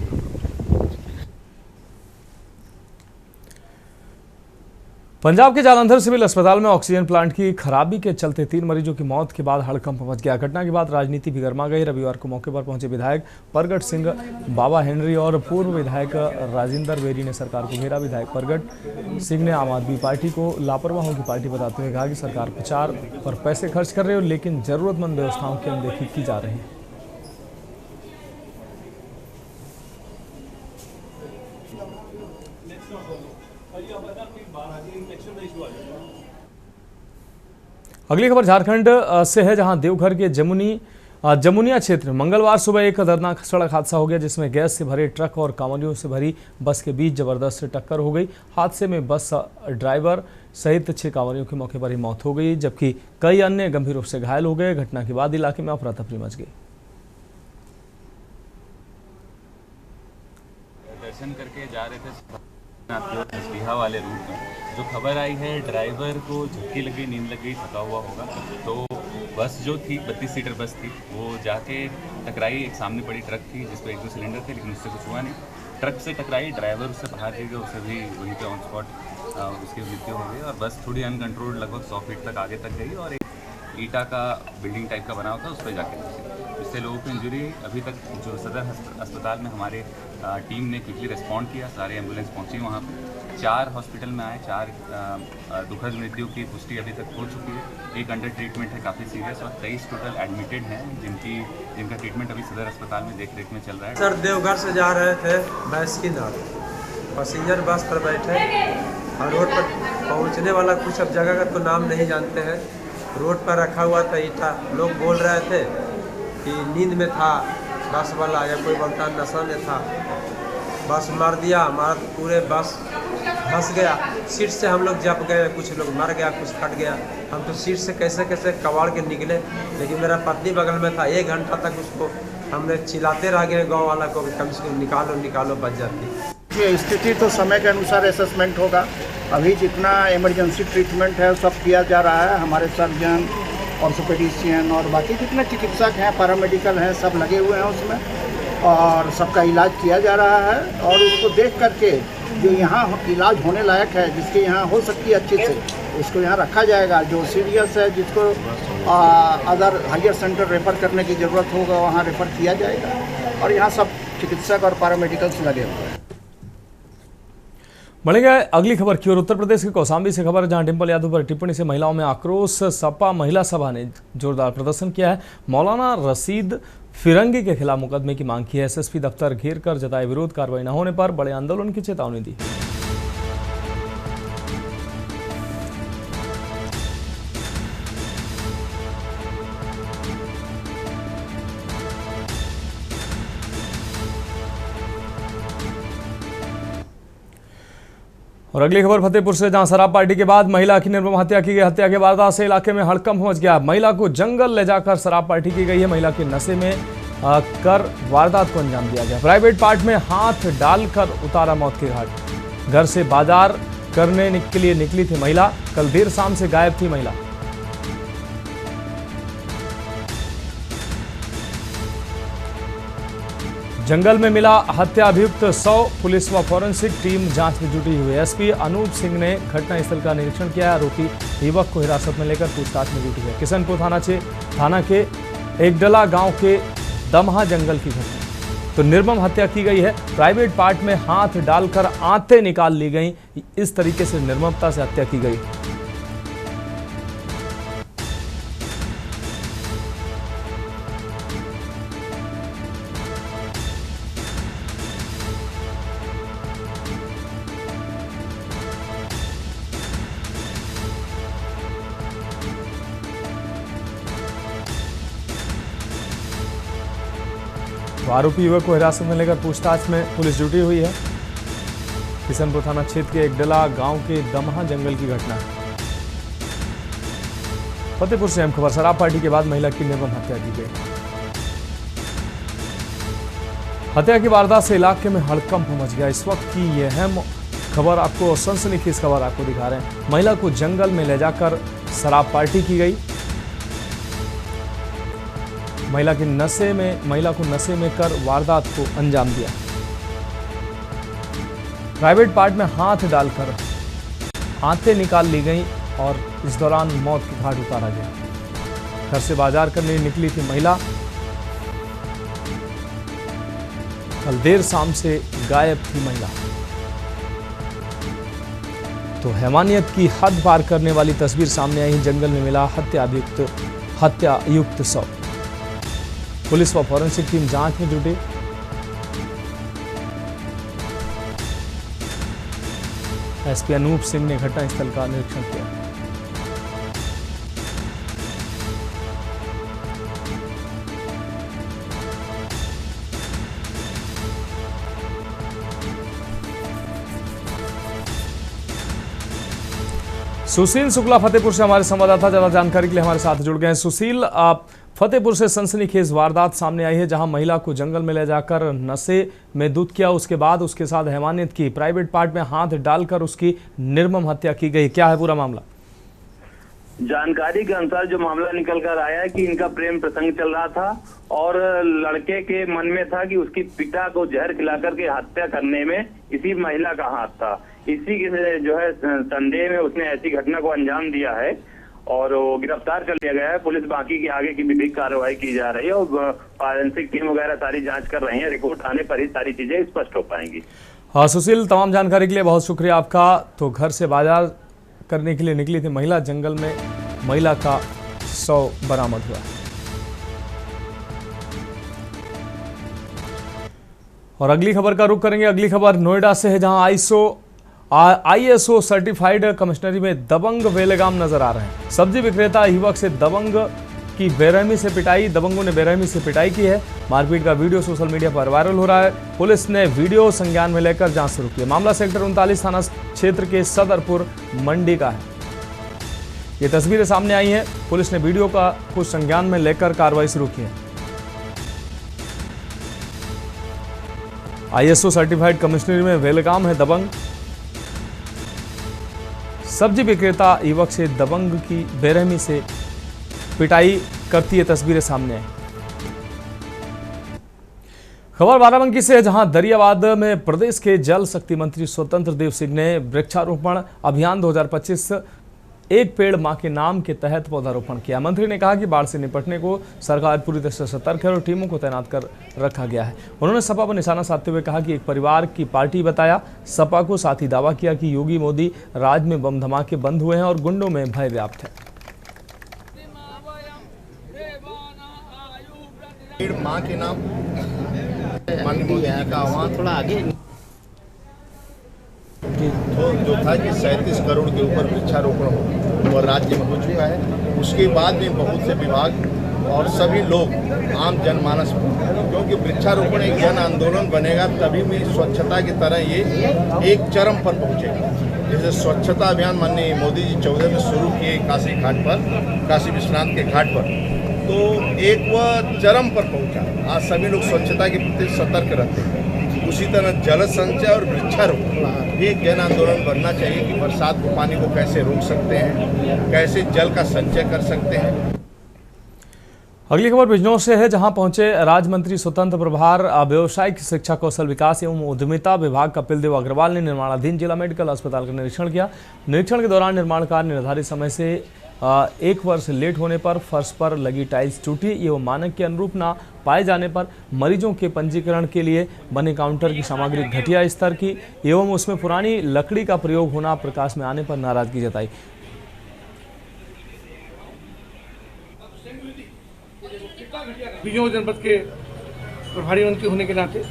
पंजाब के जालंधर सिविल अस्पताल में ऑक्सीजन प्लांट की खराबी के चलते 3 मरीजों की मौत के बाद हड़कंप मच गया। घटना के बाद राजनीति भी गर्मा गई। रविवार को मौके पर पहुंचे विधायक परगट सिंह, बाबा हेनरी और पूर्व विधायक राजिंदर बेरी ने सरकार को घेरा। विधायक परगट सिंह ने आम आदमी पार्टी को लापरवाहों की पार्टी बताते हुए कहा कि सरकार प्रचार पर पैसे खर्च कर रही है, लेकिन जरूरतमंद व्यवस्थाओं की अनदेखी की जा रही है। अगली खबर झारखंड से है, जहां देवघर के जमुनिया क्षेत्र में मंगलवार सुबह एक खतरनाक सड़क हादसा हो गया, जिसमें गैस से भरे ट्रक और कांवड़ियों से भरी बस के बीच जबरदस्त टक्कर हो गई। हादसे में बस ड्राइवर सहित 6 कांवड़ियों की मौके पर ही मौत हो गई, जबकि कई अन्य गंभीर रूप से घायल हो गए। घटना के बाद इलाके में अफरा तफरी मच गई। दर्शन करके जा रहे थे बिहा वाले रूट में, जो खबर आई है ड्राइवर को झटकी लगी, नींद लग गई, थका हुआ होगा, तो बस जो थी 32 सीटर बस थी, वो जाके टकराई। एक सामने पड़ी ट्रक थी जिस पर 1-2 सिलेंडर थे, लेकिन उससे कुछ हुआ नहीं। ट्रक से टकराई, ड्राइवर उससे बाहर गिर गया, उसे भी वहीं पे ऑन स्पॉट उसकी मृत्यु हो गई और बस थोड़ी अनकंट्रोल्ड लगभग 100 फीट तक आगे तक गई और एक ईटा का बिल्डिंग टाइप का बना हुआ था उस पर जाके पहुंची। इससे लोगों को इंजरी अभी तक जो सदर अस्पताल में हमारे टीम ने क्विकली रिस्पॉन्ड किया, सारे एम्बुलेंस पहुंची वहाँ पे। 4 हॉस्पिटल में आए, 4 दुखद मृत्यु की पुष्टि अभी तक हो चुकी है। एक अंडर ट्रीटमेंट है काफ़ी सीरियस और 23 टोटल एडमिटेड हैं जिनका ट्रीटमेंट अभी सदर अस्पताल में देख रेख में चल रहा है। सर देवघर से जा रहे थे बैस्कीनाथ, पैसेंजर बस पर बैठे और रोड पर पहुंचने वाला कुछ अब जगह का तो नाम नहीं जानते हैं, रोड पर रखा हुआ था ईटा। लोग बोल रहे थे कि नींद में था बस वाला या कोई बोलता नशा में था, बस मार दिया। हमारा पूरे बस धंस गया, सीट से हम लोग जप गए, कुछ लोग मर गया, कुछ फट गया। हम तो सीट से कैसे कैसे कबाड़ के निकले, लेकिन मेरा पत्नी बगल में था। 1 घंटा तक उसको हमने चिल्लाते रह गए गाँव वाला को, कम से कम निकालो निकालो, बच जाती। ये स्थिति तो समय के अनुसार असेसमेंट होगा। अभी जितना इमरजेंसी ट्रीटमेंट है सब किया जा रहा है। हमारे सर्जन, ऑर्थोपेडिशियन और बाकी जितने चिकित्सक हैं, पैरामेडिकल हैं, सब लगे हुए हैं उसमें और सबका इलाज किया जा रहा है। और उसको देख करके जो यहाँ इलाज होने लायक है, जिसके यहाँ हो सकती है अच्छे से, उसको यहाँ रखा जाएगा। जो सीरियस है, जिसको अदर हायर सेंटर रेफ़र करने की ज़रूरत होगा, वहाँ रेफ़र किया जाएगा। और यहाँ सब चिकित्सक और पैरामेडिकल्स लगे हुए हैं। बढ़ेंगे अगली खबर की ओर। उत्तर प्रदेश के कौशाम्बी से खबर, जहां डिंपल यादव पर टिप्पणी से महिलाओं में आक्रोश। सपा महिला सभा ने जोरदार प्रदर्शन किया है। मौलाना रशीद फिरंगी के खिलाफ मुकदमे की मांग की है। एसएसपी दफ्तर घेर कर जताए विरोध। कार्रवाई न होने पर बड़े आंदोलन की चेतावनी दी। और अगली खबर फतेहपुर से, जहां शराब पार्टी के बाद महिला की निर्मम हत्या की गई। हत्या के वारदात से इलाके में हड़कंप मच गया। महिला को जंगल ले जाकर शराब पार्टी की गई है। महिला के नशे में कर वारदात को अंजाम दिया गया। प्राइवेट पार्ट में हाथ डालकर उतारा मौत के घाट। घर से बाजार करने के लिए निकली थी महिला। कल देर शाम से गायब थी महिला। जंगल में मिला हत्या अभियुक्त 100। पुलिस व फॉरेंसिक टीम जांच में जुटी हुई है। एसपी अनूप सिंह ने घटनास्थल का निरीक्षण किया। आरोपी युवक को हिरासत में लेकर पूछताछ में जुटी है। किशनपुर थाना के एकडला गांव के दमहा जंगल की घटना। तो निर्मम हत्या की गई है। प्राइवेट पार्ट में हाथ डालकर आंतें निकाल ली गई। इस तरीके से निर्ममता से हत्या की गई। तो आरोपी युवक को हिरासत में लेकर पूछताछ में पुलिस जुटी हुई है। किशनपुर थाना क्षेत्र के एकडला गांव के दमहा जंगल की घटना है। फतेहपुर से अहम खबर, शराब पार्टी के बाद महिला की निर्मम हत्या की गई। हत्या की वारदात से इलाके में हड़कंप मच गया। इस वक्त की यह अहम खबर आपको, सनसनीखेज खबर आपको दिखा रहे हैं। महिला को जंगल में ले जाकर शराब पार्टी की गई। महिला को नशे में कर वारदात को अंजाम दिया। प्राइवेट पार्ट में हाथ डालकर आंतें निकाल ली गई और इस दौरान मौत के घाट उतारा गया। घर से बाजार करने निकली थी महिला। कल देर शाम से गायब थी महिला। तो हैवानियत की हद पार करने वाली तस्वीर सामने आई। जंगल में मिला हत्यायुक्त 100। पुलिस व फॉरेंसिक टीम जांच में जुटी। एसपी अनूप सिंह ने घटनास्थल का निरीक्षण किया। सुशील शुक्ला फतेहपुर से हमारे संवाददाता ज्यादा जानकारी के लिए हमारे साथ जुड़ गए हैं। सुशील, आप फतेहपुर से सनसनीखेज वारदात सामने आई है, जहां महिला को जंगल में ले जाकर नशे में दूध किया, उसके बाद उसके साथ हैवानियत की, प्राइवेट पार्ट में हाथ डालकर उसकी निर्मम हत्या की गई। क्या है पूरा मामला? जानकारी के अनुसार जो मामला निकल कर आया है कि इनका प्रेम प्रसंग चल रहा था और लड़के के मन में था कि उसकी पिता को जहर खिला करके हत्या करने में इसी महिला का हाथ था। इसी के जो है संदेह में उसने ऐसी घटना को अंजाम दिया है और वो गिरफ्तार कर लिया गया है। पुलिस बाकी की आगे की विधिक कार्रवाई की जा रही है और फॉरेंसिक टीम वगैरह सारी जांच कर रही है। रिपोर्ट आने पर ही सारी चीजें स्पष्ट हो पाएंगी। हाँ सुशील, तमाम जानकारी के लिए बहुत शुक्रिया आपका। तो घर से बाजार करने के लिए निकली थी महिला, जंगल में महिला का 100 बरामद हुआ। और अगली खबर का रुख करेंगे। अगली खबर नोएडा से है, जहां ISO सर्टिफाइड कमिश्नरी में दबंग बेलगाम नजर आ रहे हैं। सब्जी विक्रेता युवक से दबंगों ने बेरहमी से पिटाई की है। मारपीट का वीडियो सोशल मीडिया पर वायरल हो रहा है। पुलिस ने वीडियो संज्ञान में लेकर जांच शुरू की है। मामला सेक्टर 39 थाना क्षेत्र के सदरपुर मंडी का है। ये तस्वीरें सामने आई हैं। पुलिस ने वीडियो का कुछ संज्ञान में लेकर कार्रवाई शुरू की है। ISO सर्टिफाइड कमिश्नरी में बेलगाम है दबंग। सब्जी विक्रेता युवक से दबंग की बेरहमी से पिटाई करती है तस्वीरें सामने आई। खबर बाराबंकी से है, जहां दरियाबाद में प्रदेश के जल शक्ति मंत्री स्वतंत्र देव सिंह ने वृक्षारोपण अभियान 2025 एक पेड़ मां के नाम के तहत पौधारोपण किया। मंत्री ने कहा कि बाढ़ से निपटने को सरकार पूरी तरह से सतर्क है और टीमों को तैनात कर रखा गया है। उन्होंने सपा पर निशाना साधते हुए कहा कि एक परिवार की पार्टी बताया। सपा को साथ ही दावा किया कि योगी मोदी राज में बम धमाके बंद हुए हैं और गुंडों में भय व्याप्त है। मां के नाम माननीय मोदी जी का आह्वान थोड़ा आगे तो जो था कि 37 करोड़ के ऊपर वृक्षारोपण हो और राज्य में हो चुका है। उसके बाद में बहुत से विभाग और सभी लोग आम जनमानस क्योंकि वृक्षारोपण एक जन आंदोलन बनेगा तभी भी स्वच्छता की तरह ये एक चरम पर पहुंचेगा। जैसे स्वच्छता अभियान माननीय मोदी जी 14 में शुरू किए काशी घाट पर, काशी विश्वनाथ के घाट पर, तो एक वह चरम पर पहुंचा। आज सभी लोग स्वच्छता के प्रति सतर्क रहते हैं। उसी तरह जल संचय और वृक्षारोपण एक जन आंदोलन बनना चाहिए कि बरसात को पानी को कैसे रोक सकते हैं, कैसे जल का संचय कर सकते हैं। अगली खबर बिजनौर से है, जहां पहुंचे राज्य मंत्री स्वतंत्र प्रभार व्यावसायिक शिक्षा, कौशल विकास एवं उद्यमिता विभाग कपिल देव अग्रवाल ने निर्माणाधीन जिला मेडिकल अस्पताल का निरीक्षण किया। निरीक्षण के दौरान निर्माण कार्य निर्धारित समय से 1 वर्ष लेट होने पर फर्श पर लगी टाइल्स टूटी एवं मानक के अनुरूप न पाए जाने पर मरीजों के पंजीकरण के लिए बने काउंटर की सामग्री घटिया स्तर की एवं उसमें पुरानी लकड़ी का प्रयोग होना प्रकाश में आने पर नाराजगी जताई। बिजनौर जनपद के प्रभारी मंत्री होने के नाते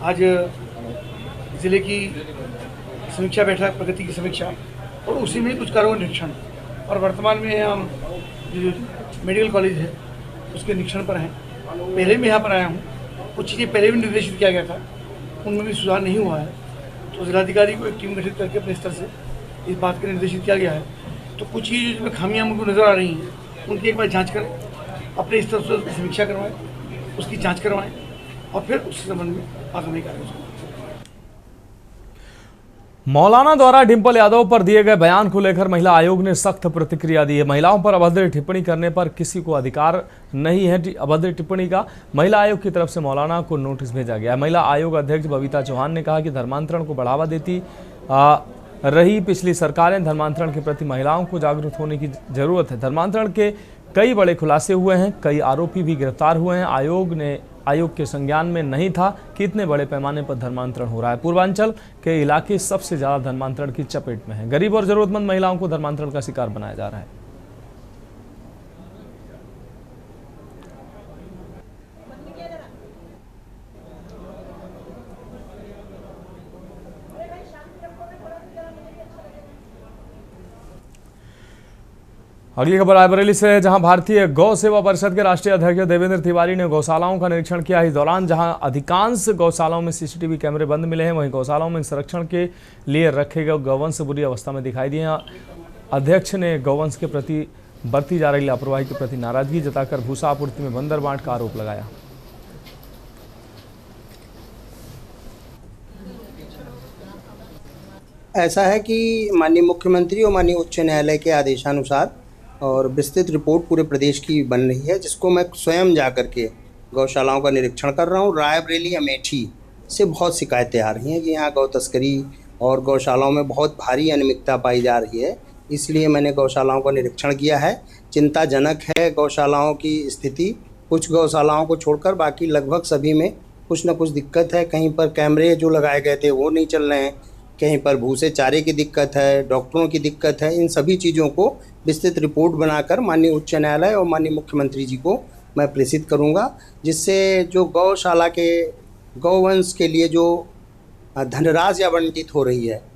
आज जिले की समीक्षा बैठक, प्रगति की समीक्षा और उसी में कुछ कार्यों का निरीक्षण और वर्तमान में हम जो मेडिकल कॉलेज है उसके निरीक्षण पर हैं। पहले भी यहाँ पर आया हूँ, कुछ चीज़ें पहले भी निर्देशित किया गया था, उनमें भी सुधार नहीं हुआ है, तो जिलाधिकारी को एक टीम गठित करके अपने स्तर से इस बात का निर्देशित किया गया है। तो कुछ चीज़ें जिसमें खामियाँ हमको नज़र आ रही हैं उनकी एक बार जाँच करें, अपने स्तर से उसकी समीक्षा करवाएं, उसकी जाँच करवाएँ और फिर उस संबंध में आगामी कार्य। मौलाना द्वारा डिंपल यादव पर दिए गए बयान को लेकर महिला आयोग ने सख्त प्रतिक्रिया दी है। महिलाओं पर अभद्र टिप्पणी करने पर किसी को अधिकार नहीं है अभद्र टिप्पणी का। महिला आयोग की तरफ से मौलाना को नोटिस भेजा गया है। महिला आयोग अध्यक्ष बबीता चौहान ने कहा कि धर्मांतरण को बढ़ावा देती रही पिछली सरकारें, धर्मांतरण के प्रति महिलाओं को जागरूक होने की जरूरत है। धर्मांतरण के कई बड़े खुलासे हुए हैं, कई आरोपी भी गिरफ्तार हुए हैं। आयोग के संज्ञान में नहीं था कि इतने बड़े पैमाने पर धर्मांतरण हो रहा है। पूर्वांचल के इलाके सबसे ज्यादा धर्मांतरण की चपेट में है। गरीब और जरूरतमंद महिलाओं को धर्मांतरण का शिकार बनाया जा रहा है। अगली खबर रायबरेली से है, जहां भारतीय गौ सेवा परिषद के राष्ट्रीय अध्यक्ष देवेंद्र तिवारी ने गौशालाओं का निरीक्षण किया। इस दौरान जहां अधिकांश गौशालाओं में सीसीटीवी कैमरे बंद मिले हैं, वहीं गौशालाओं में संरक्षण के लिए रखे गए गौवंश बुरी अवस्था में दिखाई दिए हैं। अध्यक्ष ने गौवंश के प्रति बरती जा रही लापरवाही के प्रति नाराजगी जताकर भूसा आपूर्ति में बंदर बांट का आरोप लगाया। ऐसा है कि माननीय मुख्यमंत्री और माननीय उच्च न्यायालय के आदेशानुसार और विस्तृत रिपोर्ट पूरे प्रदेश की बन रही है, जिसको मैं स्वयं जा कर के गौशालाओं का निरीक्षण कर रहा हूँ। रायबरेली अमेठी से बहुत शिकायतें आ रही हैं कि यहाँ गौ तस्करी और गौशालाओं में बहुत भारी अनियमितता पाई जा रही है, इसलिए मैंने गौशालाओं का निरीक्षण किया है। चिंताजनक है गौशालाओं की स्थिति। कुछ गौशालाओं को छोड़कर बाकी लगभग सभी में कुछ न कुछ दिक्कत है। कहीं पर कैमरे जो लगाए गए थे वो नहीं चल रहे हैं, कहीं पर भूसे चारे की दिक्कत है, डॉक्टरों की दिक्कत है। इन सभी चीज़ों को विस्तृत रिपोर्ट बनाकर माननीय उच्च न्यायालय और माननीय मुख्यमंत्री जी को मैं प्रेषित करूंगा, जिससे जो गौशाला के गौवंश के लिए जो धनराशि आवंटित हो रही है।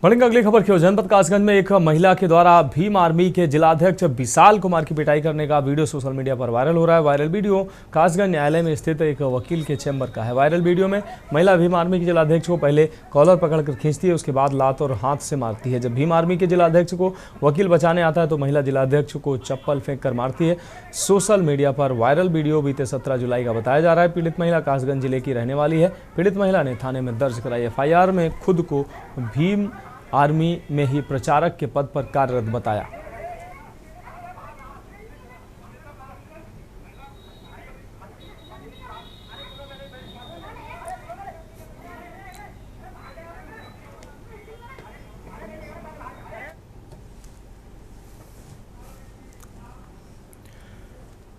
बढ़ेंगे अगली खबर की ओर। जनपद कासगंज में एक महिला के द्वारा भीम आर्मी के जिलाध्यक्ष विशाल कुमार की पिटाई करने का वीडियो सोशल मीडिया पर वायरल हो रहा है। वायरल वीडियो कासगंज न्यायालय में स्थित एक वकील के चैम्बर का है। वायरल वीडियो में महिला भीम आर्मी के जिलाध्यक्ष को पहले कॉलर पकड़कर खींचती है, उसके बाद लात और हाथ से मारती है। जब भीम आर्मी के जिलाध्यक्ष को वकील बचाने आता है तो महिला जिलाध्यक्ष को चप्पल फेंक कर मारती है। सोशल मीडिया पर वायरल वीडियो बीते 17 जुलाई का बताया जा रहा है। पीड़ित महिला कासगंज जिले की रहने वाली है। पीड़ित महिला ने थाने में दर्ज कराई एफआईआर में खुद को भीम आर्मी में ही प्रचारक के पद पर कार्यरत बताया।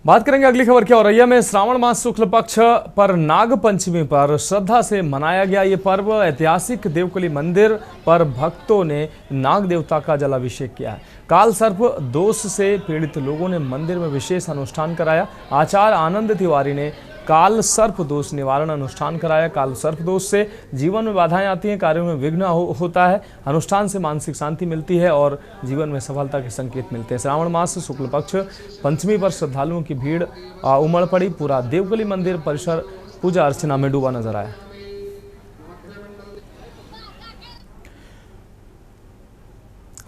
बात करेंगे अगली खबर की। औरैया में श्रावण मास शुक्ल पक्ष पर नाग पंचमी पर श्रद्धा से मनाया गया ये पर्व। ऐतिहासिक देवकली मंदिर पर भक्तों ने नाग देवता का जलाभिषेक किया है। काल सर्प दोष से पीड़ित लोगों ने मंदिर में विशेष अनुष्ठान कराया। आचार्य आनंद तिवारी ने काल सर्प दोष निवारण अनुष्ठान कराया। काल सर्प दोष से जीवन में बाधाएं आती हैं, कार्यों में विघ्न होता है। अनुष्ठान से मानसिक शांति मिलती है और जीवन में सफलता के संकेत मिलते हैं। श्रावण मास शुक्ल पक्ष पंचमी पर श्रद्धालुओं की भीड़ उमड़ पड़ी। पूरा देवकली मंदिर परिसर पूजा अर्चना में डूबा नजर आया।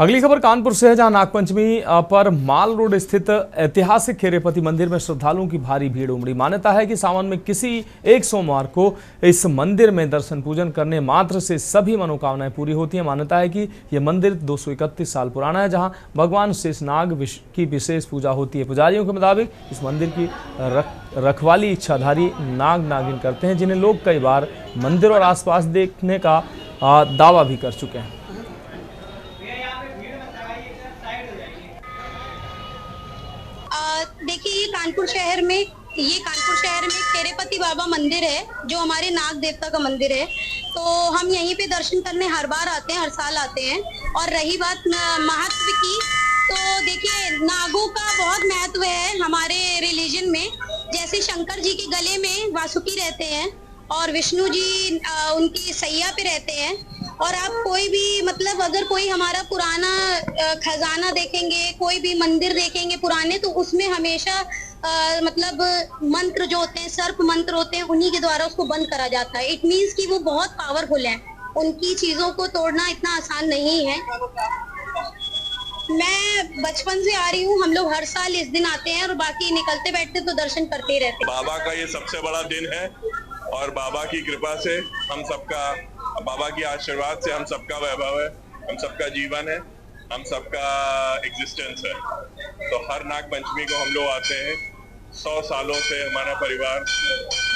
अगली खबर कानपुर से है, जहां नागपंचमी पर माल रोड स्थित ऐतिहासिक खेरेपति मंदिर में श्रद्धालुओं की भारी भीड़ उमड़ी। मान्यता है कि सावन में किसी एक सोमवार को इस मंदिर में दर्शन पूजन करने मात्र से सभी मनोकामनाएं पूरी होती हैं। मान्यता है कि यह मंदिर 231 साल पुराना है, जहां भगवान शेषनाग की विशेष पूजा होती है। पुजारियों के मुताबिक इस मंदिर की रखवाली इच्छाधारी नाग नागिन करते हैं, जिन्हें लोग कई बार मंदिर और आसपास देखने का दावा भी कर चुके हैं। देखिए, ये कानपुर शहर में खेरेपति बाबा मंदिर है, जो हमारे नाग देवता का मंदिर है। तो हम यहीं पे दर्शन करने हर बार आते हैं, हर साल आते हैं। और रही बात महत्व की, तो देखिए नागों का बहुत महत्व है हमारे रिलीजन में। जैसे शंकर जी के गले में वासुकी रहते हैं और विष्णु जी उनकी सैया पे रहते हैं। और आप कोई भी मतलब अगर कोई हमारा पुराना खजाना देखेंगे, कोई भी मंदिर देखेंगे पुराने, तो उसमें हमेशा मतलब मंत्र जो होते हैं, सर्प मंत्र होते हैं, उन्हीं के द्वारा उसको बंद करा जाता है। इट मीन्स कि वो बहुत पावरफुल है, उनकी चीजों को तोड़ना इतना आसान नहीं है। मैं बचपन से आ रही हूँ, हम लोग हर साल इस दिन आते हैं और बाकी निकलते बैठते तो दर्शन करते ही रहते हैं। बाबा का ये सबसे बड़ा दिन है और बाबा की कृपा से हम सबका, बाबा की आशीर्वाद से हम सबका वैभव है, हम सबका जीवन है, हम सबका एग्जिस्टेंस है। तो हर नाग पंचमी को हम लोग आते हैं। 100 सालों से हमारा परिवार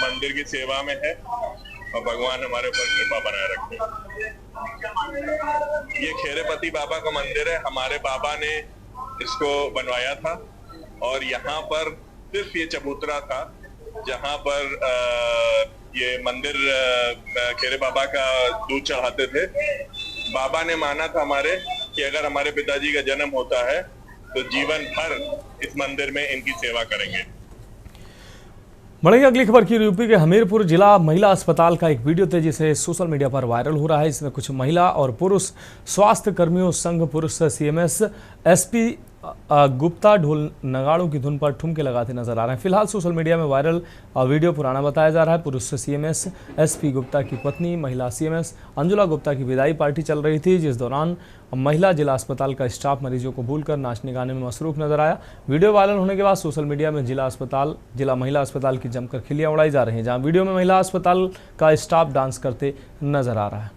मंदिर की सेवा में है और भगवान हमारे ऊपर कृपा बनाए रखे। ये खेरेपति बाबा का मंदिर है, हमारे बाबा ने इसको बनवाया था और यहाँ पर सिर्फ ये चबूतरा था जहाँ पर ये मंदिर खेरे बाबा का दूध चढ़ाते थे। बाबा ने माना था हमारे कि अगर हमारे पिताजी का जन्म होता है तो जीवन भर इस मंदिर में इनकी सेवा करेंगे। बढ़ेगी अगली खबर की। यूपी के हमीरपुर जिला महिला अस्पताल का एक वीडियो तेजी से सोशल मीडिया पर वायरल हो रहा है। इसमें कुछ महिला और पुरुष स्वास्थ्य कर्मियों संघ पुरुष सीएमएस एसपी गुप्ता ढोल नगाड़ों की धुन पर ठुमके लगाते नजर आ रहे हैं। फिलहाल सोशल मीडिया में वायरल वीडियो पुराना बताया जा रहा है। पुरुष सीएमएस एसपी गुप्ता की पत्नी महिला सीएमएस अंजुला गुप्ता की विदाई पार्टी चल रही थी, जिस दौरान महिला जिला अस्पताल का स्टाफ मरीजों को भूलकर नाचने गाने में मसरूफ नजर आया। वीडियो वायरल होने के बाद सोशल मीडिया में जिला महिला अस्पताल की जमकर खिल्लियां उड़ाई जा रही हैं, जहां वीडियो में महिला अस्पताल का स्टाफ डांस करते नजर आ रहा है।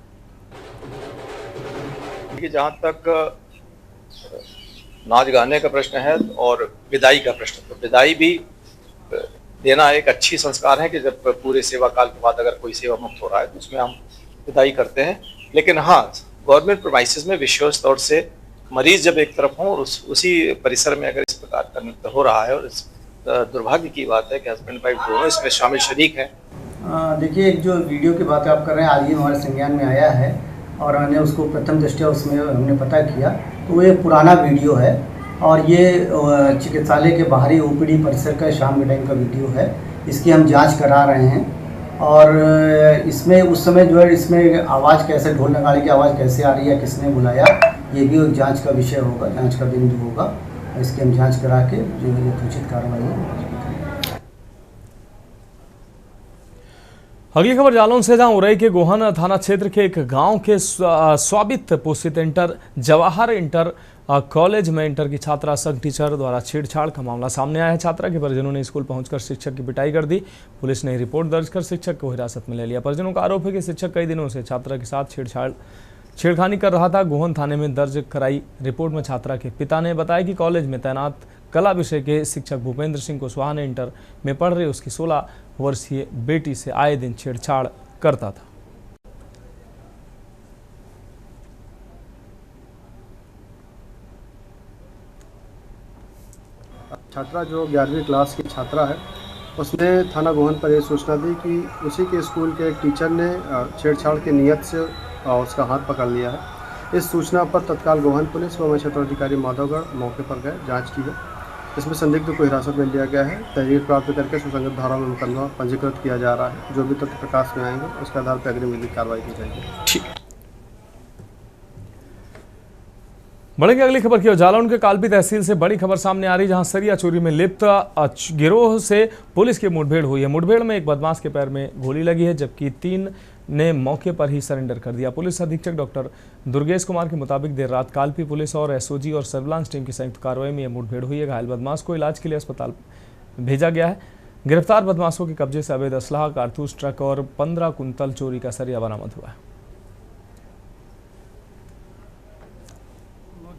जहाँ तक नाच गाने का प्रश्न है और विदाई का प्रश्न, तो विदाई भी देना एक अच्छी संस्कार है कि जब पूरे सेवा काल के बाद अगर कोई सेवा मुक्त हो रहा है तो उसमें हम विदाई करते हैं। लेकिन हाँ, गवर्नमेंट प्रेमाइसेस में विशेष तौर से मरीज जब एक तरफ हों और उसी परिसर में अगर इस प्रकार का नृत्य हो रहा है, और इस दुर्भाग्य की बात है कि हस्बैंड वाइफ दोनों इसमें शामिल शरीक हैं। देखिए, एक जो वीडियो की बात आप कर रहे हैं, आज ही हमारे संज्ञान में आया है और हमने उसको प्रथम दृष्टया उसमें हमने पता किया तो ये पुराना वीडियो है और ये चिकित्सालय के बाहरी ओपीडी परिसर का शाम के टाइम का वीडियो है। इसकी हम जांच करा रहे हैं और इसमें उस समय जो है इसमें आवाज़ कैसे, ढोल नगाड़े की आवाज़ कैसे आ रही है, किसने बुलाया, ये भी एक जांच का विषय होगा, जांच का बिंदु होगा। इसकी हम जांच करा के जो है उचित कार्रवाई है। अगली खबर जालौन से, जहां उरई के गोहन थाना क्षेत्र के एक गांव के स्वाबित पोषित जवाहर इंटर कॉलेज में इंटर की छात्रा संघ टीचर द्वारा छेड़छाड़ का मामला सामने आया है। छात्रा के परिजनों ने स्कूल पहुंचकर शिक्षक की पिटाई कर दी। पुलिस ने रिपोर्ट दर्ज कर शिक्षक को हिरासत में ले लिया। परिजनों का आरोप है कि शिक्षक कई दिनों से छात्रा के साथ छेड़खानी कर रहा था। गोहन थाने में दर्ज कराई रिपोर्ट में छात्रा के पिता ने बताया कि कॉलेज में तैनात कला विषय के शिक्षक भूपेंद्र सिंह कुशवाहा ने इंटर में पढ़ रही उसकी 16 वर्षीय बेटी से आए दिन छेड़छाड़ करता था। छात्रा जो 11वीं क्लास की छात्रा है, उसने थाना गोहन पर यह सूचना दी कि उसी के स्कूल के एक टीचर ने छेड़छाड़ की नीयत से उसका हाथ पकड़ लिया है। इस सूचना पर तत्काल गोहन पुलिस व क्षेत्राधिकारी माधवगढ़ मौके पर गए, जांच की है। इसमें संदिग्ध को हिरासत में लिया गया है। तहरीर प्राप्त करके सुसंगत धारा में मुकदमा पंजीकृत किया जा रहा है। जो भी तथ्य प्रकाश में आएंगे उसके आधार पर अग्रिम विधिक कार्रवाई की जाएगी। बढ़ेंगे अगली खबर की ओर। जालौन के कालपी तहसील से बड़ी खबर सामने आ रही, जहां सरिया चोरी में लिप्त गिरोह से पुलिस की मुठभेड़ हुई है। मुठभेड़ में एक बदमाश के पैर में गोली लगी है, जबकि 3 ने मौके पर ही सरेंडर कर दिया। पुलिस अधीक्षक डॉक्टर दुर्गेश कुमार के मुताबिक देर रात कालपी पुलिस और एसओजी और सर्विलांस टीम की संयुक्त कार्रवाई में यह मुठभेड़ हुई है। घायल बदमाश को इलाज के लिए अस्पताल भेजा गया है। गिरफ्तार बदमाशों के कब्जे से अवैध असलाह, कारतूस, ट्रक और 15 कुंतल चोरी का सरिया बरामद हुआ है।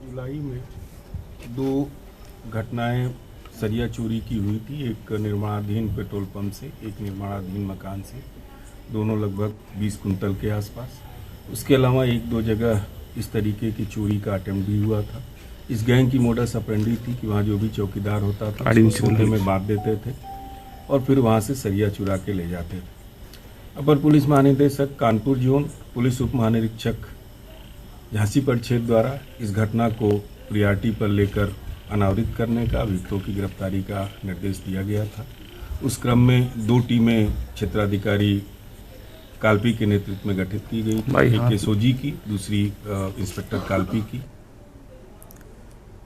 जुलाई में 2 घटनाएं सरिया चोरी की हुई थी। एक निर्माणाधीन पेट्रोल पंप से, एक निर्माणाधीन मकान से, दोनों लगभग 20 कुंतल के आसपास। उसके अलावा 1-2 जगह इस तरीके की चोरी का अटेम्प्ट भी हुआ था। इस गैंग की मोडस ऑपरेंडी थी कि वहाँ जो भी चौकीदार होता था उसको सोने में बांध देते थे और फिर वहाँ से सरिया चुरा के ले जाते थे। अपर पुलिस महानिदेशक कानपुर जोन पुलिस उप महानिरीक्षक झांसी परिक्षेत्र द्वारा इस घटना को प्रियॉरिटी पर लेकर अनावृत करने का, अभियुक्तों की गिरफ्तारी का निर्देश दिया गया था। उस क्रम में 2 टीमें क्षेत्राधिकारी कालपी के नेतृत्व में गठित की गई थी, एक एसओजी की, दूसरी इंस्पेक्टर कालपी की।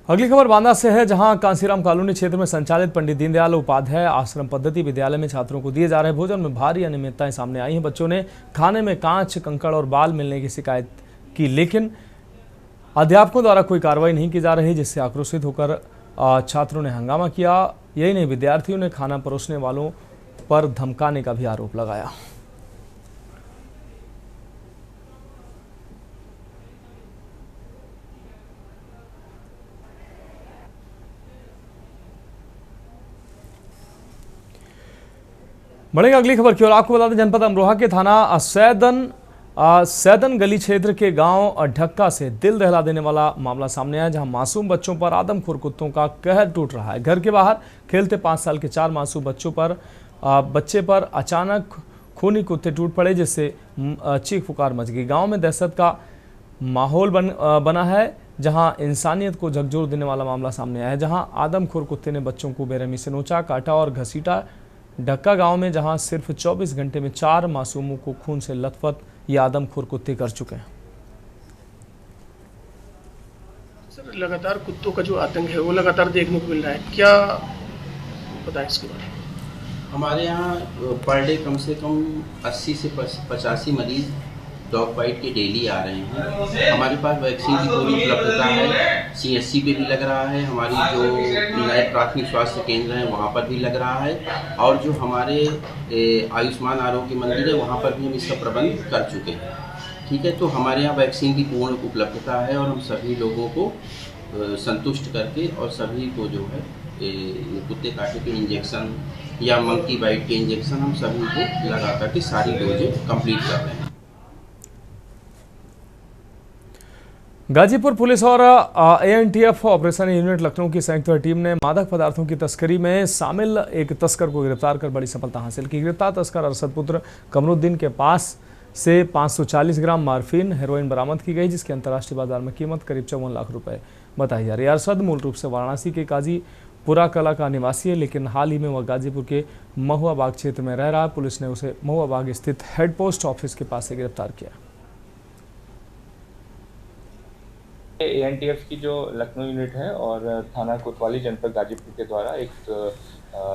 अगली खबर बांदा से है, जहां कांसीराम कॉलोनी क्षेत्र में संचालित पंडित दीनदयाल उपाध्याय आश्रम पद्धति विद्यालय में छात्रों को दिए जा रहे भोजन में भारी अनियमितताएं सामने आई हैं। बच्चों ने खाने में कांच, कंकड़ और बाल मिलने की शिकायत की, लेकिन अध्यापकों द्वारा कोई कार्रवाई नहीं की जा रही, जिससे आक्रोशित होकर छात्रों ने हंगामा किया। यही नहीं, विद्यार्थियों ने खाना परोसने वालों पर धमकाने का भी आरोप लगाया। बढ़ेगा अगली खबर की ओर। आपको बता दें, जनपद अमरोहा के थाना सैदन गली क्षेत्र के गांव ढक्का से दिल दहला देने वाला मामला सामने आया, जहां मासूम बच्चों पर आदमखोर कुत्तों का कहर टूट रहा है। घर के बाहर खेलते 5 साल के 4 मासूम बच्चे पर अचानक खूनी कुत्ते टूट पड़े, जिससे चीख पुकार मच गई। गांव में दहशत का माहौल बना है, जहां इंसानियत को झकझोर देने वाला मामला सामने आया है, जहां आदमखोर कुत्ते ने बच्चों को बेरहमी से नोचा, काटा और घसीटा। ढक्का गांव में जहां सिर्फ 24 घंटे में 4 मासूमों को खून से लथपथ ये आदमखोर कुत्ते कर चुके हैं। सर, लगातार कुत्तों का जो आतंक है वो लगातार देखने को मिल रहा है, क्या बताएं इसके बारे में? हमारे यहाँ पर डे कम से कम 80 से 85 मरीज डॉग बाइट के डेली आ रहे हैं। हमारे पास वैक्सीन की पूरी उपलब्धता है। CSC पे भी लग रहा है, हमारी जो नए प्राथमिक स्वास्थ्य केंद्र हैं वहाँ पर भी लग रहा है, और जो हमारे आयुष्मान आरोग्य मंदिर है वहाँ पर भी हम इसका प्रबंध कर चुके हैं। ठीक है, तो हमारे यहाँ वैक्सीन की पूर्ण उपलब्धता है और हम सभी लोगों को संतुष्ट करके और सभी को जो है कुत्ते काटे के इंजेक्शन या मंकी बाइट के इंजेक्शन हम सभी को लगा करके सारी डोजें कंप्लीट कर रहे हैं। गाजीपुर पुलिस और ANTF ऑपरेशन यूनिट लखनऊ की संयुक्त टीम ने मादक पदार्थों की तस्करी में शामिल एक तस्कर को गिरफ्तार कर बड़ी सफलता हासिल की। गिरफ्तार तस्कर अरसद पुत्र कमरुद्दीन के पास से 540 ग्राम मार्फिन हेरोइन बरामद की गई, जिसकी अंतर्राष्ट्रीय बाजार में कीमत करीब 54 लाख रुपए बताई जा रही है। अरसद मूल रूप से वाराणसी के काजीपुरा कला का निवासी है, लेकिन हाल ही में वह गाजीपुर के महुआ बाग क्षेत्र में रह रहा है। पुलिस ने उसे महुआ बाग स्थित हेड पोस्ट ऑफिस के पास से गिरफ्तार किया। ANTF की जो लखनऊ यूनिट है और थाना कोतवाली जनपद गाजीपुर के द्वारा एक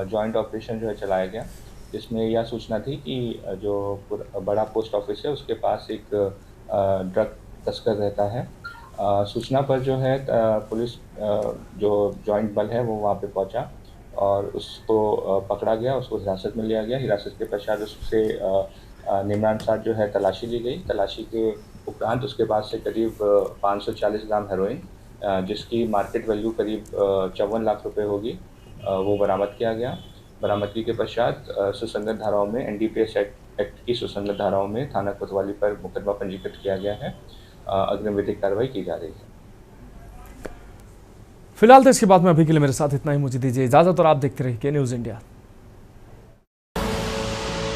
जॉइंट ऑपरेशन जो है चलाया गया, जिसमें यह सूचना थी कि जो बड़ा पोस्ट ऑफिस है उसके पास एक ड्रग तस्कर रहता है। सूचना पर जो है पुलिस जो जॉइंट बल है वो वहाँ पे पहुँचा और उसको पकड़ा गया, उसको हिरासत में लिया गया। हिरासत के पश्चात उससे नियमानुसार जो है तलाशी ली गई। तलाशी के उपरांत उसके पास से करीब 540 ग्राम हेरोइन, जिसकी मार्केट वैल्यू करीब 54 लाख रुपए होगी, वो बरामद किया गया। बरामदगी के पश्चात सुसंगत धाराओं में NDPS एक्ट की सुसंगत धाराओं में थाना कोतवाली पर मुकदमा पंजीकृत किया गया है। अग्रिम विधिक कार्रवाई की जा रही है। फिलहाल तो इसके बाद में अभी के लिए मेरे साथ इतना ही, मुझे दीजिए इजाजत और आप देखते रहिए के न्यूज इंडिया।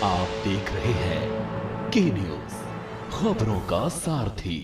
आप देख रहे हैं के न्यूज, खबरों का सारथी।